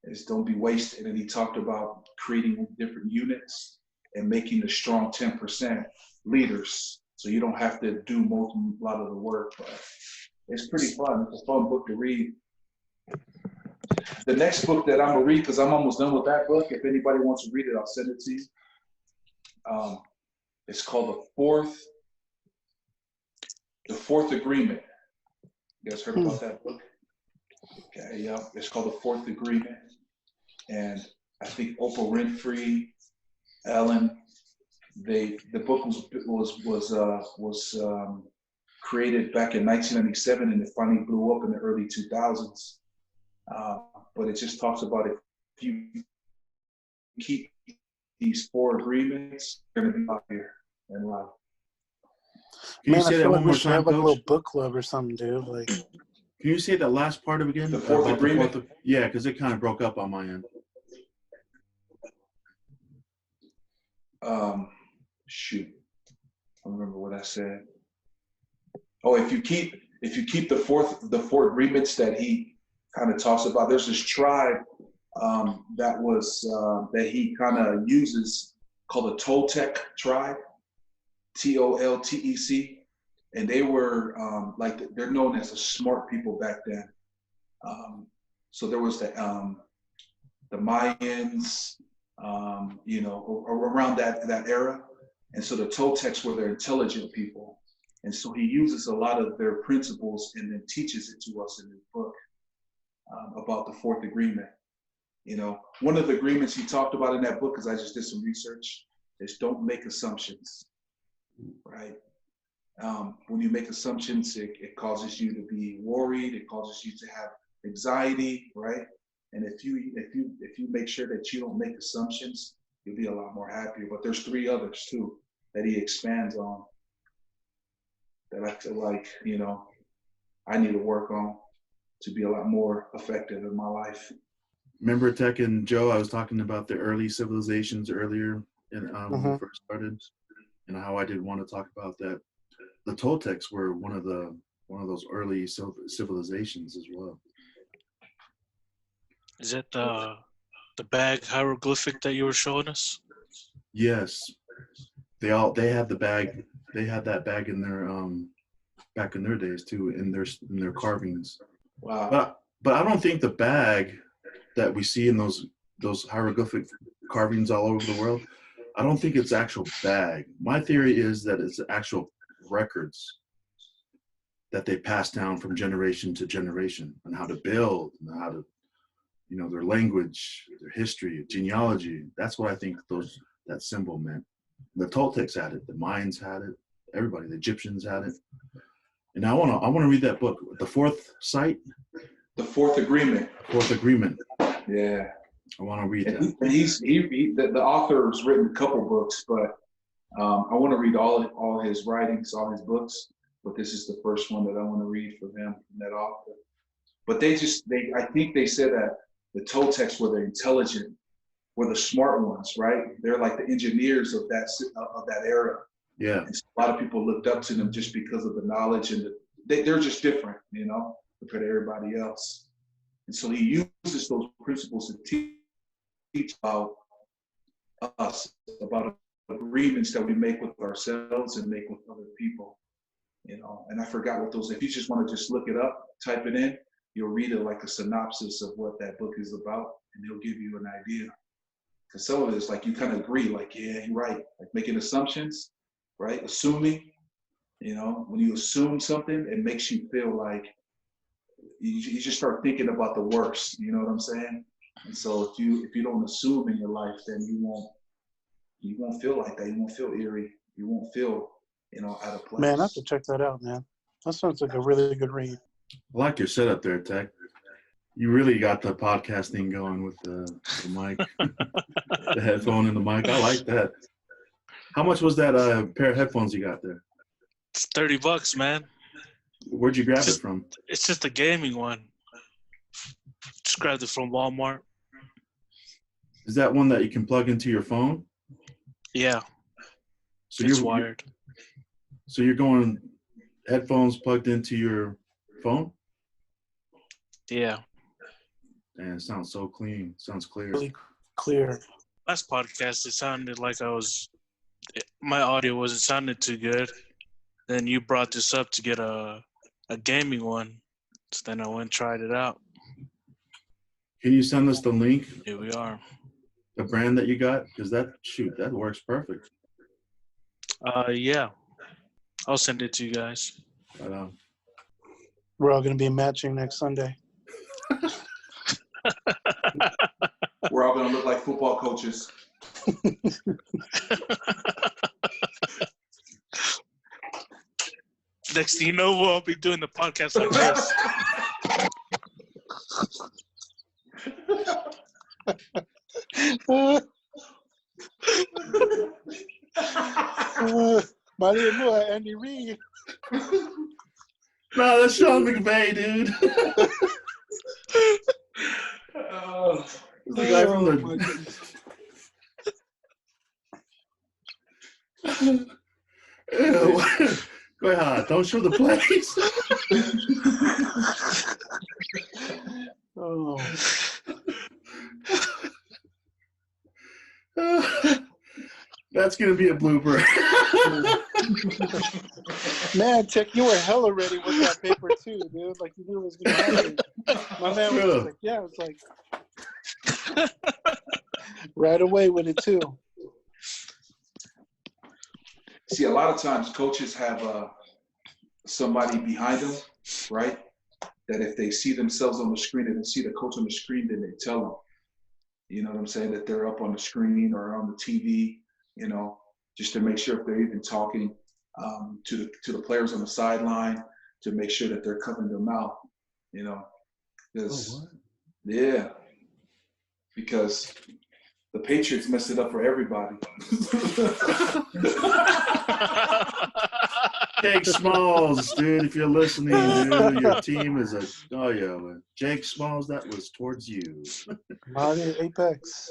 is don't be wasted. And he talked about creating different units and making the strong 10% leaders, so you don't have to do a lot of the work. But it's pretty fun. It's a fun book to read. The next book that I'm gonna read, because I'm almost done with that book. If anybody wants to read it, I'll send it to you. It's called The Fourth Agreement. You guys heard about that book? Okay, yeah. It's called The Fourth Agreement, and I think Oprah Winfrey, Ellen, the book was created back in 1997, and it finally blew up in the early 2000s. But it just talks about if you keep these 4 agreements, you're going to be out here in life. Can you say that one more should have time, a Coach? little book club or something, dude. Can you say that last part of it again? The fourth agreement? Yeah, because it kind of broke up on my end. Shoot, I don't remember what I said. Oh, if you keep the four agreements that he kind of talks about, there's this tribe that he kind of uses called the Toltec tribe, Toltec, and they were they're known as the smart people back then. So there was the Mayans, around that era. And so the Toltecs were the intelligent people. And so he uses a lot of their principles and then teaches it to us in his book about the Fourth Agreement. One of the agreements he talked about in that book, because I just did some research, is don't make assumptions. right? When you make assumptions, it causes you to be worried. It causes you to have anxiety, right? And if you make sure that you don't make assumptions, you'll be a lot more happier. But there's 3 others too that he expands on that I feel like, I need to work on to be a lot more effective in my life. Remember, Tech and Joe, I was talking about the early civilizations earlier when we first started, and how I did want to talk about that. The Toltecs were one of those early civilizations as well. Is that the bag hieroglyphic that you were showing us? Yes, they had the bag. They had that bag in their back in their days too, in their carvings. Wow. But I don't think the bag that we see in those hieroglyphic carvings all over the world, I don't think it's actual bag. My theory is that it's actual records that they pass down from generation to generation on how to build and how to, their language, their history, genealogy. That's what I think that symbol meant. The Toltecs had it, the Mayans had it, everybody, the Egyptians had it. And I want to read that book, The Fourth Sight. The Fourth Agreement. Fourth Agreement. Yeah. I want to read that. And the author's written a couple books, but I want to read all his writings, all his books. But this is the first one that I want to read from him, from that author. But I think they said that the Toltecs were the intelligent, were the smart ones, right? They're like the engineers of that era. Yeah. And so a lot of people looked up to them just because of the knowledge and they're just different, compared to everybody else. And so he uses those principles to teach about us, about agreements that we make with ourselves and make with other people. And I forgot what those, if you just want to just look it up, type it in, you'll read it like a synopsis of what that book is about, and he'll give you an idea. Because some of it is like you kind of agree, like, yeah, you're right, like making assumptions, right? Assuming, when you assume something, it makes you feel like you just start thinking about the worst, you know what I'm saying? And so if you don't assume in your life, then you won't feel like that. You won't feel eerie. You won't feel, out of place. Man, I have to check that out, man. That sounds like a really good read. I like your setup there, Tech. You really got the podcasting going with the mic, the headphone and the mic. I like that. How much was that pair of headphones you got there? It's $30, man. Where'd you grab it from? It's just a gaming one. Just grabbed it from Walmart. Is that one that you can plug into your phone? Yeah. So it's wired. So you're going headphones plugged into your phone? Yeah. And it sounds so clean. Sounds clear. Really clear. Last podcast, it sounded like my audio wasn't sounding too good. Then you brought this up to get a gaming one. So then I went and tried it out. Can you send us the link? Here we are. The brand that you got? Because that works perfect. Yeah. I'll send it to you guys. But, we're all going to be matching next Sunday. We're all going to look like football coaches. Next thing you know, we'll all be doing the podcast like this. Maria Andy Reid. No, that's Sean McVay, dude. The guy from the. Go ahead, don't show the plays. Oh. That's gonna be a blooper. Man, Tech, you were hella ready with that paper too, dude. Like you knew it was gonna happen. My man was just like, yeah, it's like right away with it too. See, a lot of times coaches have somebody behind them, right? That if they see themselves on the screen and they see the coach on the screen, then they tell them, you know what I'm saying, that they're up on the screen or on the TV, just to make sure if they're even talking to the players on the sideline to make sure that they're covering their mouth. You know, because yeah, because the Patriots messed it up for everybody. Jake Smalls, dude, if you're listening, dude, your team is man. Jake Smalls, that was towards you. Body Apex.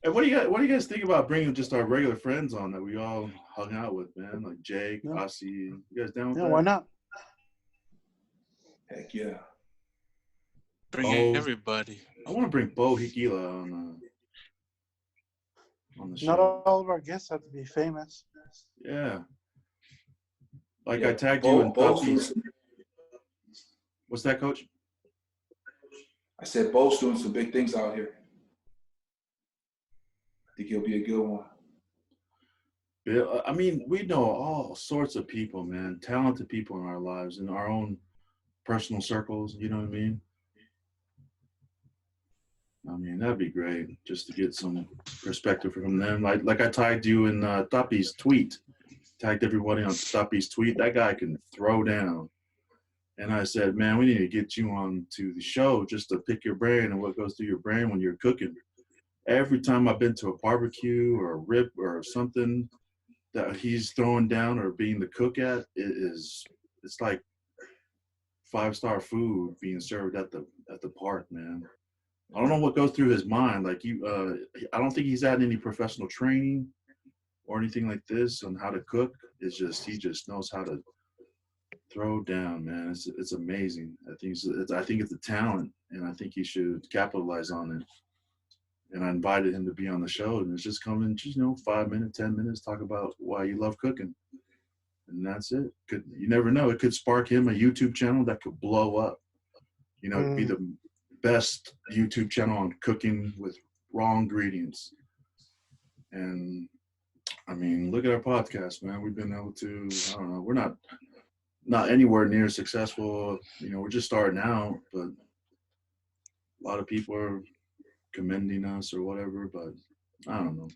Hey, what do you guys think about bringing just our regular friends on that we all hung out with, man? Like Jake, Ossie, you guys down with that? Yeah, why not? Heck yeah. Bring everybody. I want to bring Bo Hikila on the show. Not all of our guests have to be famous. Yeah. Like I tagged you in puppies. What's that, Coach? I said Bo's doing some big things out here. I think he'll be a good one. Yeah, I mean, we know all sorts of people, man, talented people in our lives, in our own personal circles, you know what I mean? I mean, that'd be great just to get some perspective from them. Like I tagged you in Tapi's tweet, tagged everybody on Tapi's tweet. That guy can throw down. And I said, man, we need to get you on to the show just to pick your brain and what goes through your brain when you're cooking. Every time I've been to a barbecue or a rib or something that he's throwing down or being the cook at, it's like 5-star food being served at the park, man. I don't know what goes through his mind. Like I don't think he's had any professional training or anything like this on how to cook. It's just he just knows how to throw down, man. It's amazing. I think it's a talent, and I think he should capitalize on it. And I invited him to be on the show, and it's just come in, 5 minutes, 10 minutes, talk about why you love cooking, and that's it. You never know. It could spark him a YouTube channel that could blow up. Be the best YouTube channel on cooking with raw ingredients. And I mean, look at our podcast, man. We've been able to, I don't know, we're not anywhere near successful. We're just starting out, but a lot of people are commending us or whatever, but I don't know.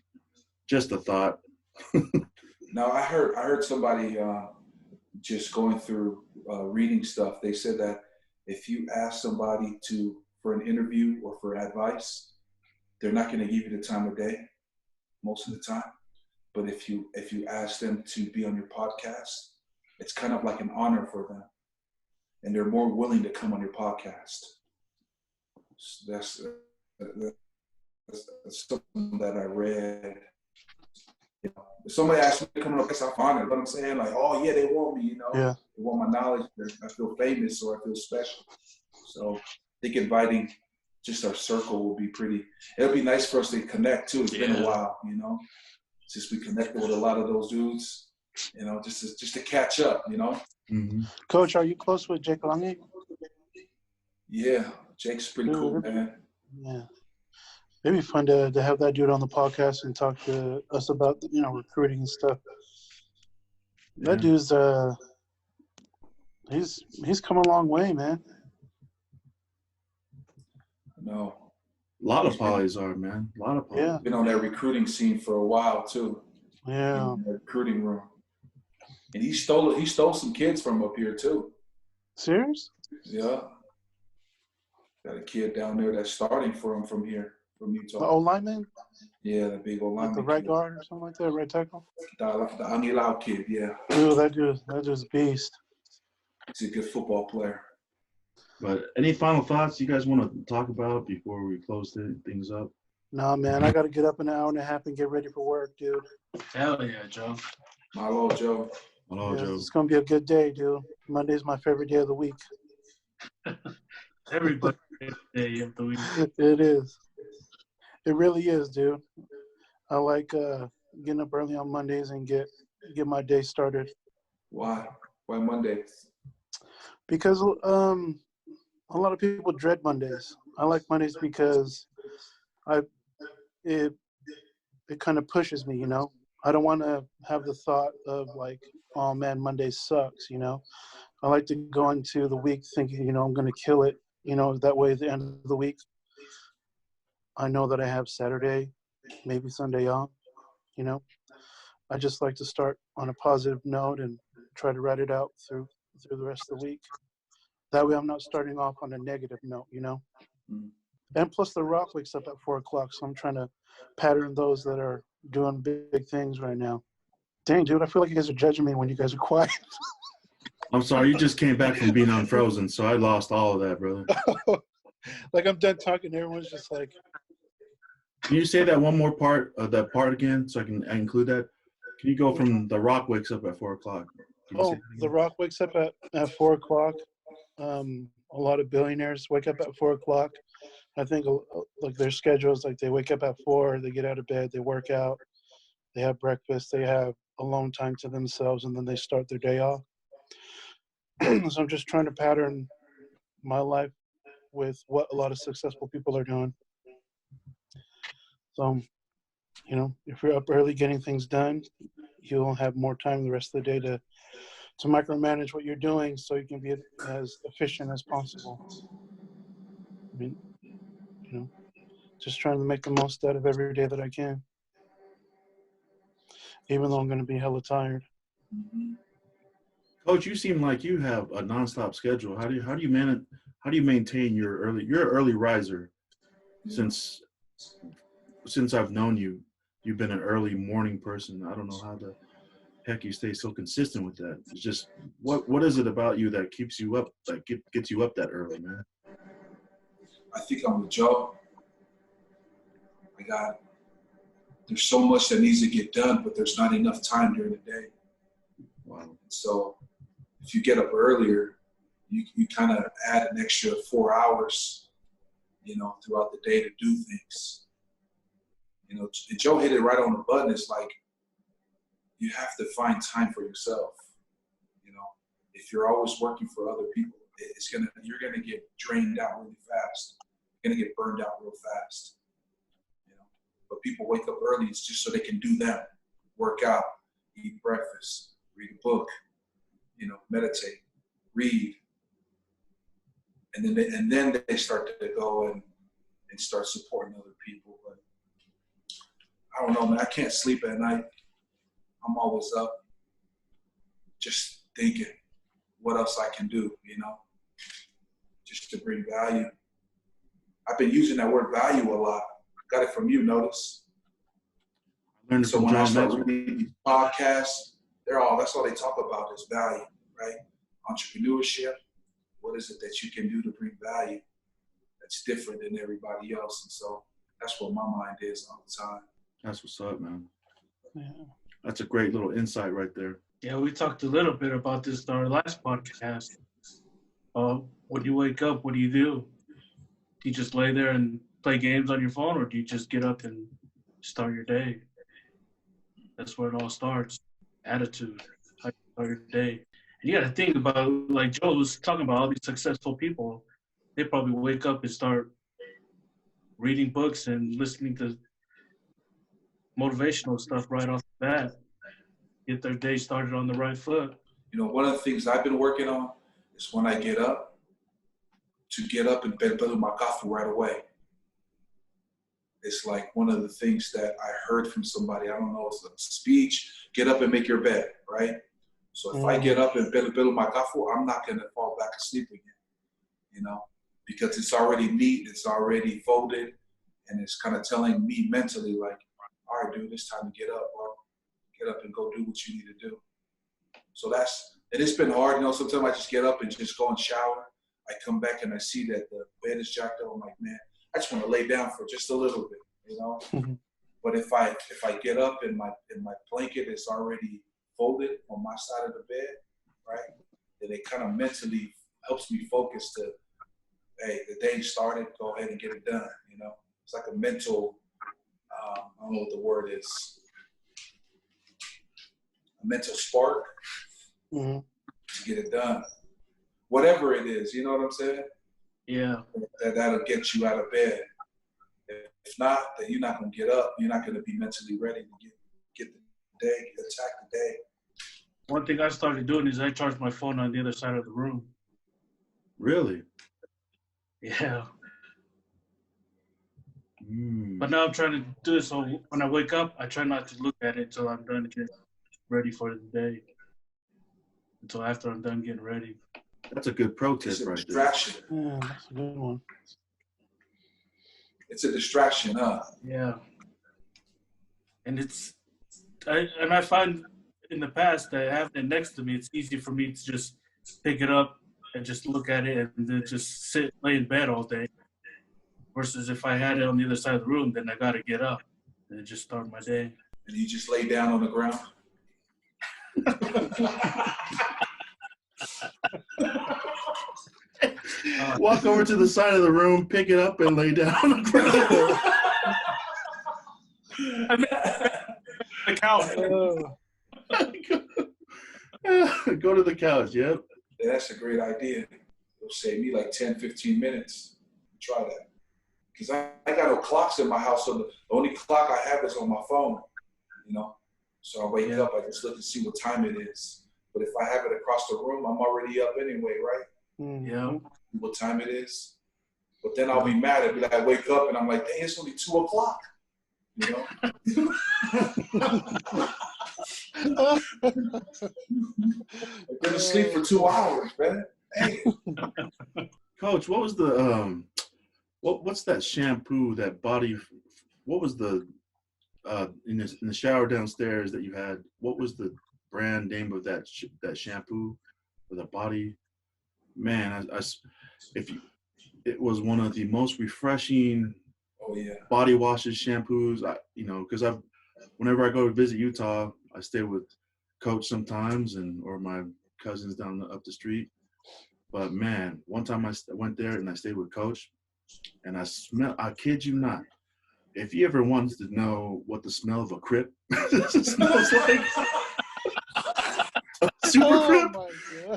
Just a thought. No, I heard somebody just going through reading stuff. They said that if you ask somebody for an interview or for advice, they're not going to give you the time of day most of the time. But if you ask them to be on your podcast, it's kind of like an honor for them, and they're more willing to come on your podcast. So that's something that I read. If somebody asks me to come on a place, I'm honored. But I'm saying, like, oh yeah, they want me. Yeah. They want my knowledge. I feel famous or I feel special. So I think inviting just our circle will be pretty. It'll be nice for us to connect too. It's been a while, Since we connected with a lot of those dudes, just to catch up, Mm-hmm. Coach, are you close with Jake Lange? Yeah, Jake's pretty cool, man. Yeah. It'd be fun to have that dude on the podcast and talk to us about, recruiting and stuff. That dude's he's come a long way, man. No. A lot of polys are, man. A lot of polys. Yeah. Been on that recruiting scene for a while too. Yeah. In the recruiting room. And he stole some kids from up here too. Serious? Yeah. Got a kid down there that's starting for him from here, from Utah. The old lineman? Yeah, the big old lineman. Like the right guard or something like that, right tackle? The Angilau kid, yeah. Dude, that dude's a beast. He's a good football player. But any final thoughts you guys want to talk about before we close things up? Nah, man, I got to get up in an hour and a half and get ready for work, dude. Hell yeah, Joe. Hello, Joe. Hello, Joe. It's going to be a good day, dude. Monday's my favorite day of the week. Everybody's favorite day of the week. It is. It really is, dude. I like getting up early on Mondays and get my day started. Why? Why Mondays? Because a lot of people dread Mondays. I like Mondays because it kind of pushes me, I don't want to have the thought of like, oh man, Monday sucks, I like to go into the week thinking, I'm going to kill it, that way at the end of the week, I know that I have Saturday maybe Sunday off. You know, I just like to start on a positive note and try to write it out through the rest of the week. That way I'm not starting off on a negative note, you know? Mm. And plus the Rock wakes up at 4 o'clock, so I'm trying to pattern those that are doing big things right now. Dang, dude, I feel like you guys are judging me when you guys are quiet. I'm sorry, you just came back from being unfrozen, so I lost all of that, brother. Like I'm done talking, everyone's just like. Can you say that one more part of that part again so I can include that? Can you go from The Rock wakes up at 4 o'clock? Oh, The Rock wakes up at 4 o'clock. A lot of billionaires wake up at 4 o'clock. I think like their schedules, like they wake up at 4, they get out of bed, they work out, they have breakfast, they have alone time to themselves, and then they start their day off. So I'm just trying to pattern my life with what a lot of successful people are doing. So, you know, if you're up early getting things done, you'll have more time the rest of the day to micromanage what you're doing so you can be as efficient as possible. I mean, you know, just trying to make the most out of every day that I can, even though I'm going to be hella tired. Coach, you seem like you have a nonstop schedule. How do you manage? How do you maintain your early? You're an early riser. Since I've known you, you've been an early morning person. I don't know how the heck you stay so consistent with that. It's just what is it about you that keeps you up, that gets you up that early, man? I think I'm with Joe. There's so much that needs to get done, but there's not enough time during the day. Wow. So if you get up earlier, you kind of add an extra 4 hours, you know, throughout the day to do things. You know, and Joe hit it right on the button. It's like you have to find time for yourself. You know, if you're always working for other people, you're gonna get drained out really fast. You're gonna get burned out real fast. You know, but people wake up early, it's just so they can do that, work out, eat breakfast, read a book, you know, meditate, read, and then they start to go and start supporting other people. But I don't know, man. I can't sleep at night. I'm always up, just thinking what else I can do, you know, just to bring value. I've been using that word value a lot. Got it from you, Notice. So when I start reading these podcasts, that's all they talk about is value, right? Entrepreneurship. What is it that you can do to bring value that's different than everybody else? And so that's what my mind is all the time. That's what's up, man. Yeah. That's a great little insight right there. Yeah, we talked a little bit about this in our last podcast. When you wake up, what do? Do you just lay there and play games on your phone, or do you just get up and start your day? That's where it all starts. Attitude, how you start your day. And you got to think about, like Joe was talking about, all these successful people, they probably wake up and start reading books and listening to motivational stuff right off the bat. Get their day started on the right foot. You know, one of the things I've been working on is when I get up, to get up and build my coffee right away. It's like one of the things that I heard from somebody, I don't know, it's a speech, get up and make your bed, right? So if I get up and build my coffee, I'm not going to fall back asleep again, you know, because it's already neat, it's already folded, and it's kind of telling me mentally like, all right, dude, it's time to get up, bro. Get up and go do what you need to do. So it's been hard, you know, sometimes I just get up and just go and shower. I come back and I see that the bed is jacked up. I'm like, man, I just want to lay down for just a little bit, you know? But if I get up and my blanket is already folded on my side of the bed, right, then it kind of mentally helps me focus to, hey, the day started, go ahead and get it done, you know? It's like a mental, I don't know what the word is, a mental spark to get it done. Whatever it is, you know what I'm saying? Yeah. That'll get you out of bed. If not, then you're not going to get up. You're not going to be mentally ready to get the day, attack the day. One thing I started doing is I charge my phone on the other side of the room. Really? Yeah. But now I'm trying to do it so when I wake up, I try not to look at it until I'm done getting ready for the day. Until after I'm done getting ready. That's a good pro tip It's a right distraction. Yeah, that's a good one. It's a distraction, huh? Yeah. And I find in the that having it next to me, it's easy for me to just pick it up and just look at it and then just lay in bed all day. Versus if I had it on the other side of the room, then I got to get up and just start my day. And you just lay down on the ground. Walk over to the side of the room, pick it up, and lay down on the ground. The couch. Go to the couch, yep. Yeah, that's a great idea. It'll save me like 10, 15 minutes. Try that. Because I got no clocks in my house, so the only clock I have is on my phone, you know. So I wake up, I just look to see what time it is. But if I have it across the room, I'm already up anyway, right? Yeah. What time it is. But then I'll be mad at it. I wake up and I'm like, dang, it's only 2 o'clock. You know? I've been asleep for 2 hours, man. Hey. Coach, what was the what's that shampoo, that body? What was the in the shower downstairs that you had? What was the brand name of that shampoo for the body? Man, it was one of the most refreshing body washes, shampoos. Because whenever I go to visit Utah, I stay with Coach sometimes or my cousins down up the street. But man, one time I went there and I stayed with Coach, and I kid you not, if you ever wanted to know what the smell of a Crip smells like, super Crip,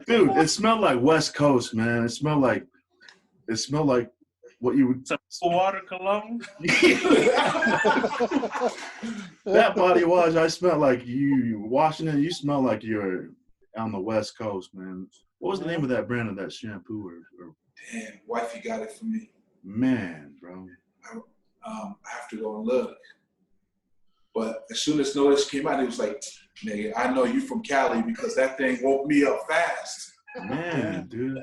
dude, it smelled like West Coast, man. It smelled like what you would. Water cologne. That body wash, I smelled like you washing it. You smell like you're on the West Coast, man. What was the name of that brand of that shampoo? Or Damn, wifey got it for me. Man, bro. I have to go and look. But as soon as Notis came out, he was like, nigga, I know you from Cali because that thing woke me up fast. Man, dude,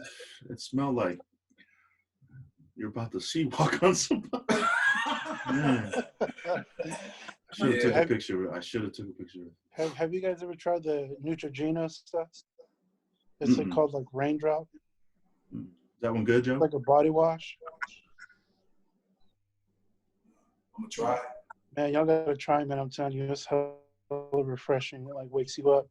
it smelled like you're about to walk on somebody. Man. I should have took a picture. Have you guys ever tried the Neutrogena stuff? It's called like Raindrop. Is that one good, Joe? It's like a body wash. I'm gonna try it. Man, y'all gotta try, man. I'm telling you, it's hella refreshing. It like wakes you up.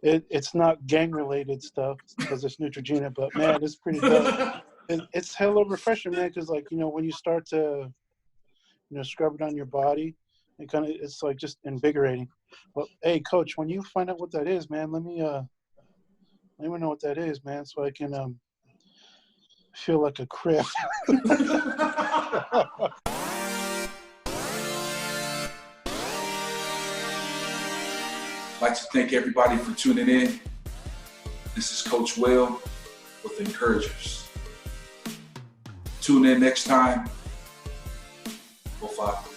It's not gang related stuff because it's Neutrogena, but man, it's pretty dope. It's hella refreshing, man, because like, when you start to scrub it on your body, it's like just invigorating. But hey, Coach, when you find out what that is, man, let me know what that is, man, so I can feel like a Crip. I'd like to thank everybody for tuning in. This is Coach Will with Encouragers. Tune in next time. Go Five.